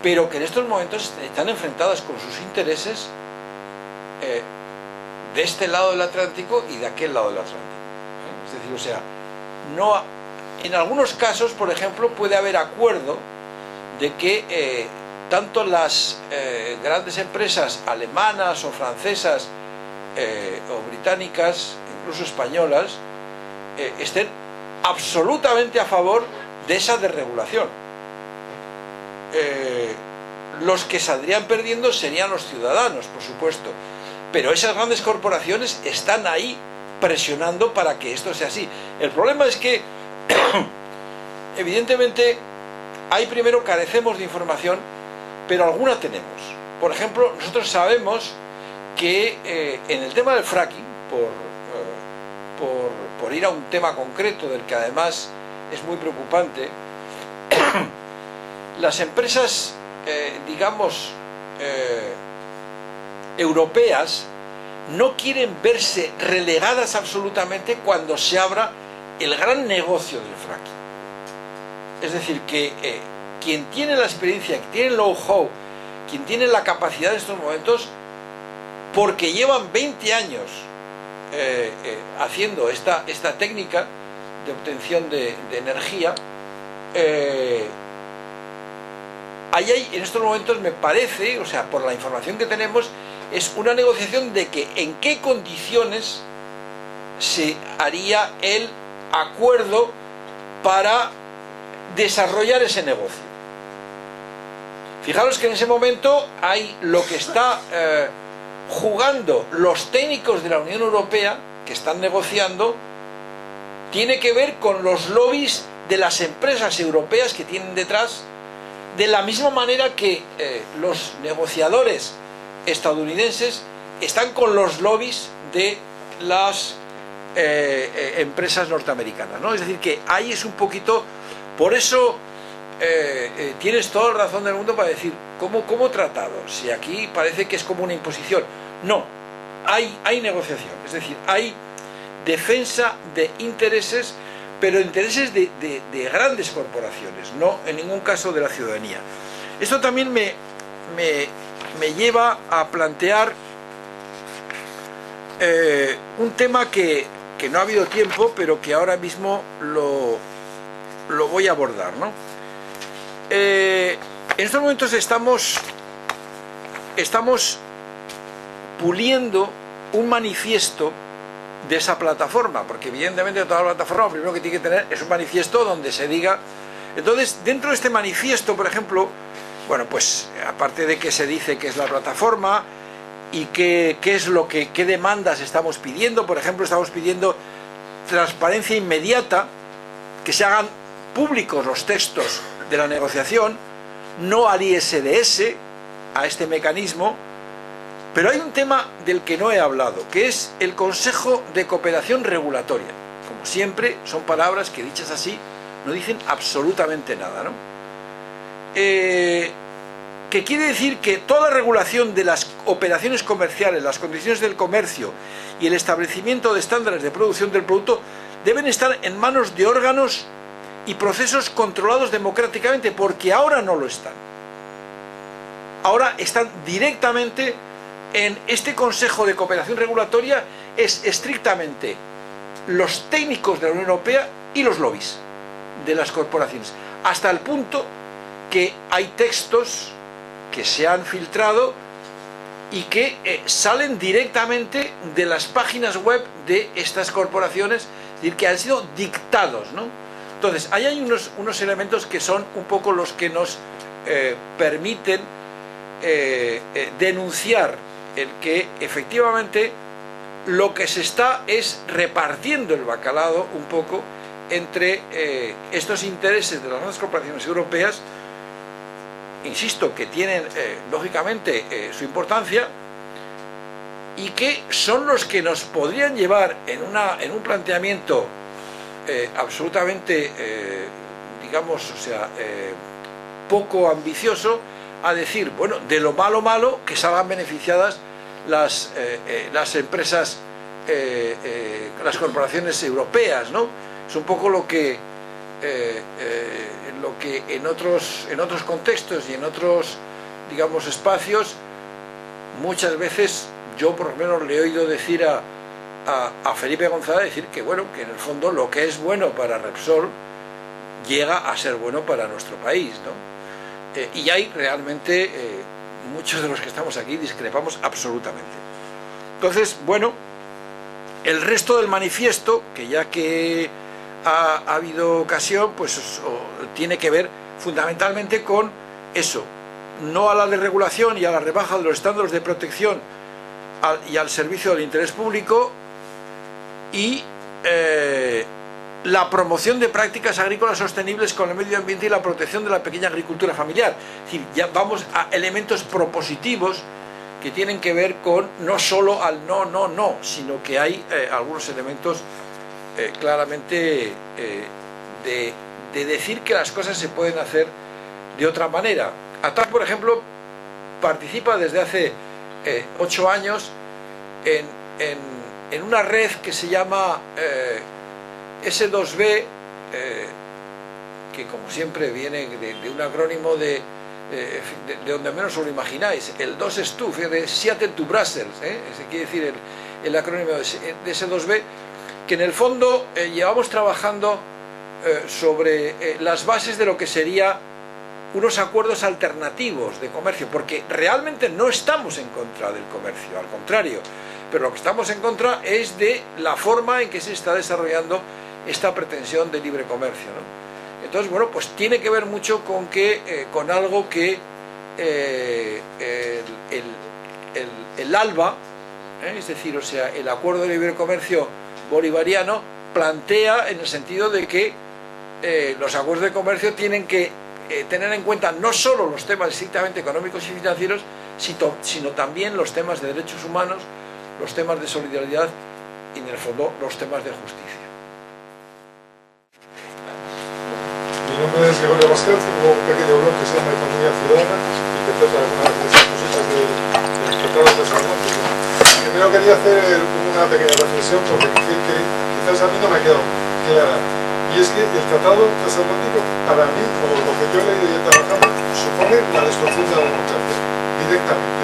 pero que en estos momentos están enfrentadas con sus intereses de este lado del Atlántico y de aquel lado del Atlántico. Es decir, o sea, en algunos casos, por ejemplo, puede haber acuerdo de que tanto las grandes empresas alemanas o francesas o británicas, incluso españolas, estén absolutamente a favor de esa desregulación. Los que saldrían perdiendo serían los ciudadanos, por supuesto, pero esas grandes corporaciones están ahí presionando para que esto sea así. El problema es que evidentemente primero carecemos de información, pero alguna tenemos. Por ejemplo, nosotros sabemos que en el tema del fracking, por ir a un tema concreto del que además es muy preocupante, las empresas digamos europeas no quieren verse relegadas absolutamente cuando se abra el gran negocio del fracking. Es decir, que quien tiene la experiencia, quien tiene el know-how, quien tiene la capacidad en estos momentos, porque llevan 20 años haciendo esta técnica de obtención de energía, ahí en estos momentos me parece, o sea, por la información que tenemos, es una negociación de que en qué condiciones se haría el acuerdo para desarrollar ese negocio. Fijaros que en ese momento hay lo que está jugando los técnicos de la Unión Europea, que están negociando, tiene que ver con los lobbies de las empresas europeas que tienen detrás, de la misma manera que los negociadores estadounidenses están con los lobbies de las empresas norteamericanas, ¿no? Es decir, que ahí es un poquito, por eso tienes toda la razón del mundo para decir, ¿cómo tratado? Si aquí parece que es como una imposición. No, hay negociación, es decir, hay defensa de intereses, pero intereses de grandes corporaciones, no en ningún caso de la ciudadanía. Esto también me lleva a plantear un tema que no ha habido tiempo, pero que ahora mismo lo voy a abordar, ¿no? En estos momentos estamos puliendo un manifiesto de esa plataforma, porque evidentemente toda la plataforma lo primero que tiene que tener es un manifiesto donde se diga. Entonces, dentro de este manifiesto, por ejemplo, bueno, pues aparte de que se dice qué es la plataforma y qué demandas estamos pidiendo, por ejemplo, estamos pidiendo transparencia inmediata, que se hagan públicos los textos de la negociación, no al ISDS, a este mecanismo. Pero hay un tema del que no he hablado, que es el Consejo de Cooperación Regulatoria. Como siempre, son palabras que dichas así no dicen absolutamente nada, ¿no? Que quiere decir que toda regulación de las operaciones comerciales, las condiciones del comercio y el establecimiento de estándares de producción del producto deben estar en manos de órganos y procesos controlados democráticamente, porque ahora no lo están. Ahora están directamente en este Consejo de Cooperación Regulatoria, es estrictamente los técnicos de la Unión Europea y los lobbies de las corporaciones, hasta el punto que hay textos que se han filtrado y que salen directamente de las páginas web de estas corporaciones, es decir, que han sido dictados, ¿no? Entonces, ahí hay unos elementos que son un poco los que nos permiten denunciar el que efectivamente lo que se está es repartiendo el bacalao un poco entre estos intereses de las grandes corporaciones europeas, insisto, que tienen lógicamente su importancia y que son los que nos podrían llevar en un planteamiento absolutamente, digamos, o sea, poco ambicioso, a decir, bueno, de lo malo que salgan beneficiadas las empresas, las corporaciones europeas, ¿no? Es un poco lo que en otros contextos y en otros, digamos, espacios, muchas veces yo por lo menos le he oído decir a Felipe González decir que, bueno, que en el fondo lo que es bueno para Repsol llega a ser bueno para nuestro país, ¿no? Y hay realmente muchos de los que estamos aquí discrepamos absolutamente. Entonces, bueno, el resto del manifiesto, que ya que ha habido ocasión, pues tiene que ver fundamentalmente con eso, no a la desregulación y a la rebaja de los estándares de protección y al servicio del interés público, y la promoción de prácticas agrícolas sostenibles con el medio ambiente y la protección de la pequeña agricultura familiar. Es decir, ya vamos a elementos propositivos que tienen que ver con no solo al no, sino que hay algunos elementos claramente de decir que las cosas se pueden hacer de otra manera. ATAC, por ejemplo, participa desde hace 8 años en una red que se llama S2B, que como siempre viene de un acrónimo de donde menos os lo imagináis. El 2 es tú, de Seattle to Brussels, ese quiere decir el acrónimo de S2B, que en el fondo llevamos trabajando sobre las bases de lo que sería unos acuerdos alternativos de comercio, porque realmente no estamos en contra del comercio, al contrario, pero lo que estamos en contra es de la forma en que se está desarrollando esta pretensión de libre comercio, ¿no? Entonces, bueno, pues tiene que ver mucho con con algo que el ALBA, es decir, o sea, el Acuerdo de Libre Comercio bolivariano, plantea, en el sentido de que los acuerdos de comercio tienen que tener en cuenta no solo los temas estrictamente económicos y financieros, sino también los temas de derechos humanos, los temas de solidaridad y, en el fondo, los temas de justicia. Mi nombre es Gregorio Pascal, tengo un pequeño blog que se llama Economía Ciudadana y que trata algunas de esas cositas del Tratado de Transatlántico. Primero quería hacer una pequeña reflexión porque quizás a mí no me ha quedado clara. Y es que el Tratado Transatlántico, para mí, o lo que yo he leído y he trabajado, supone la destrucción de la democracia, directamente,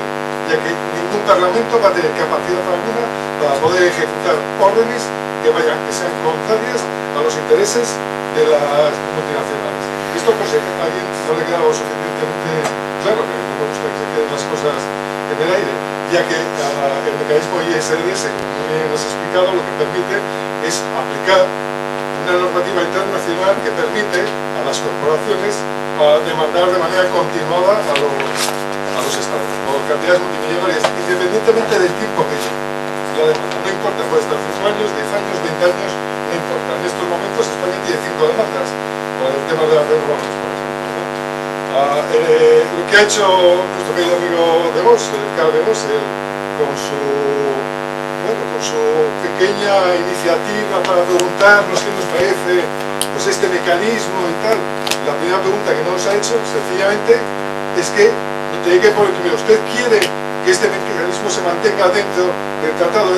ya que ningún parlamento va a tener capacidad alguna para poder ejecutar órdenes que sean contrarias a los intereses de las multinacionales. Esto pues a alguien no le queda lo suficientemente claro, que no me gusta que se queden las cosas en el aire, ya que el mecanismo ISDS, como bien has explicado, lo que permite es aplicar una normativa internacional que permite a las corporaciones demandar de manera continuada a los estados, por cantidades multimillonarias, independientemente del tiempo que lleve la demanda. No importa, puede estar 5 años, 10 años, 20 años, no importa. En estos momentos España tiene 5 demandas con el tema de las renovables, por ejemplo, ¿no? Lo que ha hecho nuestro querido amigo de Vos, Karl de Vos, con su pequeña iniciativa para preguntarnos qué nos parece pues este mecanismo y tal. La primera pregunta que no nos ha hecho, sencillamente, es que tiene que poner primero, ¿usted quiere que este mecanismo se mantenga dentro del Tratado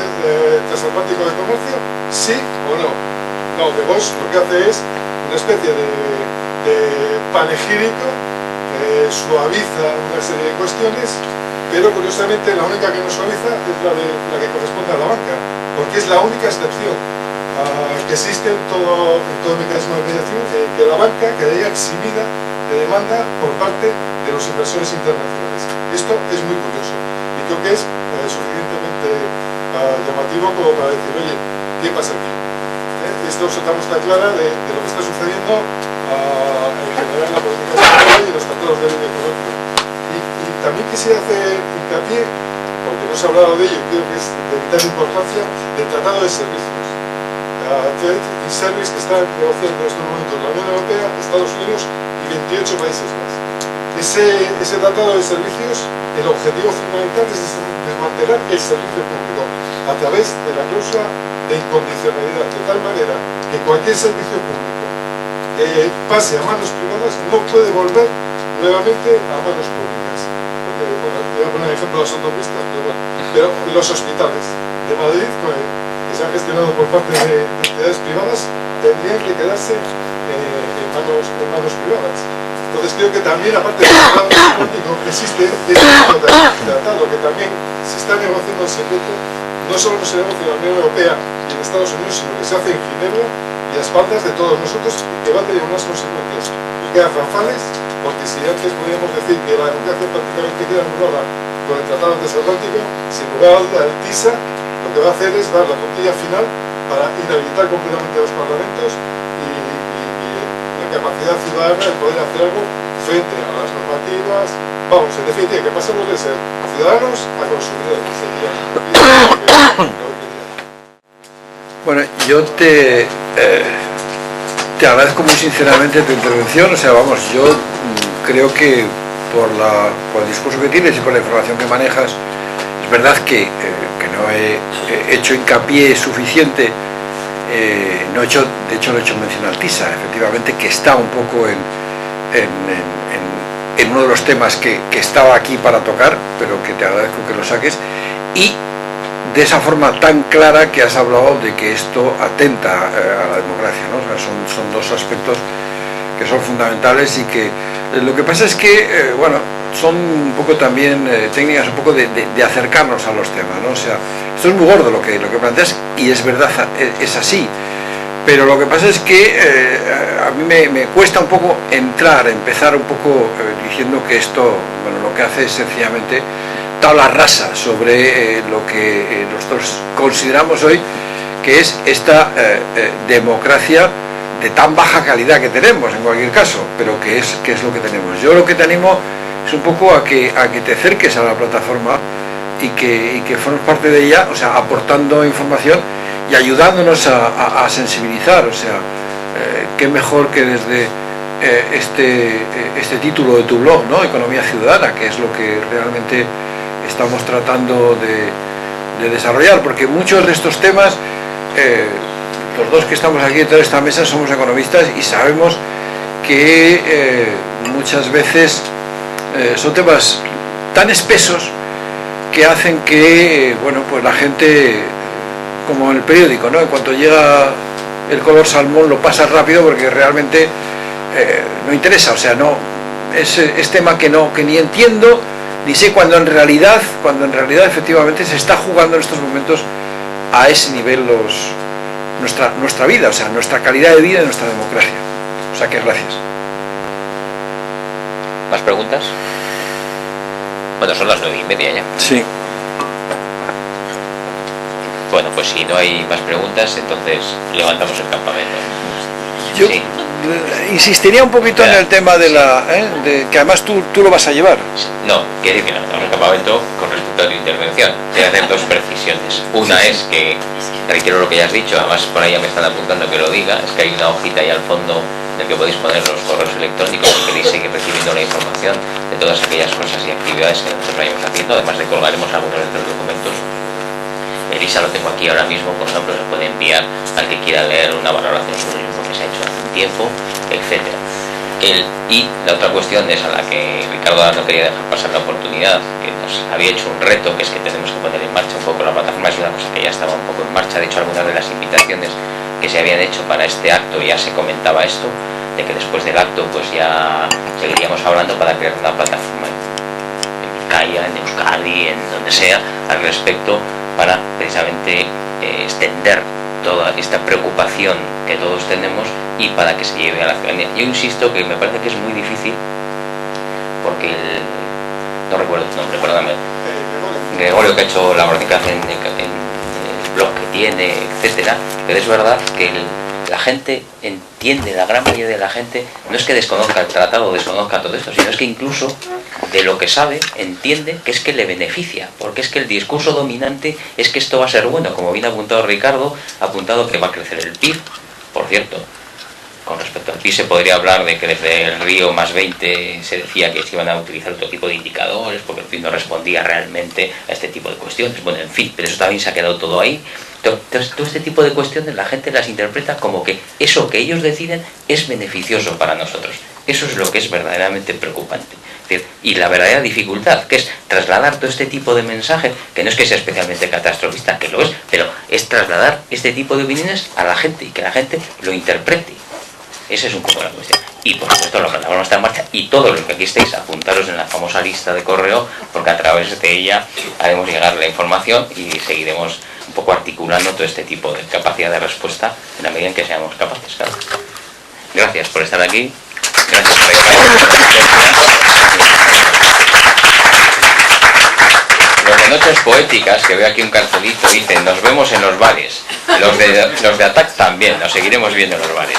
Transatlántico de Comercio? ¿Sí o no? No, de Vos lo que hace es una especie de panegírico, suaviza una serie de cuestiones, pero curiosamente la única que no suaviza es la que corresponde a la banca, porque es la única excepción que existe en todo el mecanismo de mediación, que la banca quedaría exhibida de demanda por parte de los inversores internacionales. Esto es muy curioso y creo que es suficientemente llamativo como para decir, oye, ¿qué pasa aquí? Esto es otra muestra clara de lo que está sucediendo en general en la política española y en los tratados de libre comercio. Y también quisiera hacer hincapié, porque no se ha hablado de ello, creo que es de vital importancia, del Tratado de Servicios. Trade y Service, que está negociando en estos momentos la Unión Europea, Estados Unidos y 28 países más. Ese Tratado de Servicios, el objetivo fundamental es desmantelar el servicio público a través de la cláusula de incondicionalidad, de tal manera que cualquier servicio público pase a manos privadas no puede volver nuevamente a manos públicas. Bueno, voy a poner el ejemplo de las autopistas, pero los hospitales de Madrid, que se han gestionado por parte de entidades privadas, tendrían que quedarse en manos privadas. Entonces creo que también, aparte del tratado transatlántico, existe este tratado que también se está negociando en secreto. No solo se negocia en la Unión Europea y en Estados Unidos, sino que se hace en Ginebra y a espaldas de todos nosotros, y que va a tener unas consecuencias garrafales, porque si antes podíamos decir que la democracia prácticamente queda anulada con el Tratado Transatlántico, sin lugar a duda el TISA lo que va a hacer es dar la puntilla final para inhabilitar completamente a los parlamentos y la capacidad ciudadana de poder hacer algo frente a las normativas. Vamos, en definitiva, que pasamos de ser ciudadanos a consumidores. Bueno, yo te agradezco muy sinceramente tu intervención. O sea, vamos, yo creo que por el discurso que tienes y por la información que manejas, es verdad que no he hecho hincapié suficiente, de hecho lo he hecho mención al TISA, efectivamente, que está un poco en uno de los temas que estaba aquí para tocar, pero que te agradezco que lo saques, y de esa forma tan clara que has hablado de que esto atenta a la democracia, ¿no? O sea, son dos aspectos que son fundamentales y que lo que pasa es que, bueno, son un poco también técnicas un poco de acercarnos a los temas, ¿no? O sea, esto es muy gordo lo que planteas y es verdad, es así, pero lo que pasa es que a mí me cuesta un poco empezar un poco diciendo que esto, bueno, lo que hace es sencillamente tabla rasa sobre lo que nosotros consideramos hoy que es esta democracia de tan baja calidad que tenemos en cualquier caso, pero que es lo que tenemos. Yo lo que te animo es un poco a que te acerques a la plataforma y que formes parte de ella, o sea, aportando información y ayudándonos a sensibilizar. O sea, qué mejor que desde este título de tu blog, ¿no? Economía Ciudadana, que es lo que realmente estamos tratando de desarrollar, porque muchos de estos temas, los dos que estamos aquí en toda esta mesa somos economistas y sabemos que muchas veces son temas tan espesos que hacen que, bueno, pues la gente, como en el periódico, ¿no? En cuanto llega el color salmón lo pasa rápido porque realmente no interesa, o sea, no es tema que ni entiendo ni sé, cuando en realidad efectivamente se está jugando en estos momentos a ese nivel nuestra vida, o sea, nuestra calidad de vida y nuestra democracia. O sea que gracias. ¿Más preguntas? Bueno, son las 9:30 ya. Sí. Bueno, pues si no hay más preguntas, entonces levantamos el campamento. Yo Sí. insistiría un poquito en el tema de de que además tú lo vas a llevar. No, quiere decir que levantamos el campamento con respecto a tu intervención. Voy a hacer dos precisiones. Una es que, reitero lo que ya has dicho, además por ahí ya me están apuntando que lo diga, es que hay una hojita ahí al fondo en el que podéis poner los correos electrónicos si queréis seguir recibiendo la información de todas aquellas cosas y actividades que nosotros vayamos haciendo. Además de colgaremos algunos de los documentos. Elisa lo tengo aquí ahora mismo, por ejemplo, se puede enviar al que quiera leer una valoración sobre lo que se ha hecho hace un tiempo, etcétera. Y la otra cuestión es a la que Ricardo no quería dejar pasar la oportunidad, que nos había hecho un reto, que es que tenemos que poner en marcha un poco la plataforma. Es una cosa que ya estaba un poco en marcha. De hecho, algunas de las invitaciones que se habían hecho para este acto ya se comentaba esto, de que después del acto pues ya seguiríamos hablando para crear una plataforma en Vizcaya, en Euskadi, en donde sea, al respecto, para precisamente extender toda esta preocupación que todos tenemos y para que se lleve a la ciudadanía. Yo insisto que me parece que es muy difícil porque no recuerdo tu nombre, perdóname, Gregorio, que ha hecho la modificación en el blog que tiene, etcétera, pero es verdad que la gente entiende, la gran mayoría de la gente no es que desconozca el tratado o desconozca todo esto, sino es que incluso de lo que sabe entiende que es que le beneficia, porque es que el discurso dominante es que esto va a ser bueno, como bien ha apuntado Ricardo, ha apuntado que va a crecer el PIB. Por cierto, con respecto al PIB se podría hablar de que desde el Río más 20 se decía que se iban a utilizar otro tipo de indicadores porque el PIB no respondía realmente a este tipo de cuestiones. Bueno, en fin, pero eso también se ha quedado todo ahí. Entonces, todo este tipo de cuestiones la gente las interpreta como que eso que ellos deciden es beneficioso para nosotros. Eso es lo que es verdaderamente preocupante. Es decir, y la verdadera dificultad, que es trasladar todo este tipo de mensaje, que no es que sea especialmente catastrofista, que lo es, pero es trasladar este tipo de opiniones a la gente y que la gente lo interprete. Esa es un poco la cuestión. Y por supuesto la plataforma está en marcha y todo lo que aquí estéis, apuntaros en la famosa lista de correo, porque a través de ella haremos llegar la información y seguiremos un poco articulando todo este tipo de capacidad de respuesta en la medida en que seamos capaces, claro. Gracias por estar aquí. Gracias por Los de Noches Poéticas, que veo aquí un cartelito, dicen: nos vemos en los bares. Los de ATAC también, nos seguiremos viendo en los bares.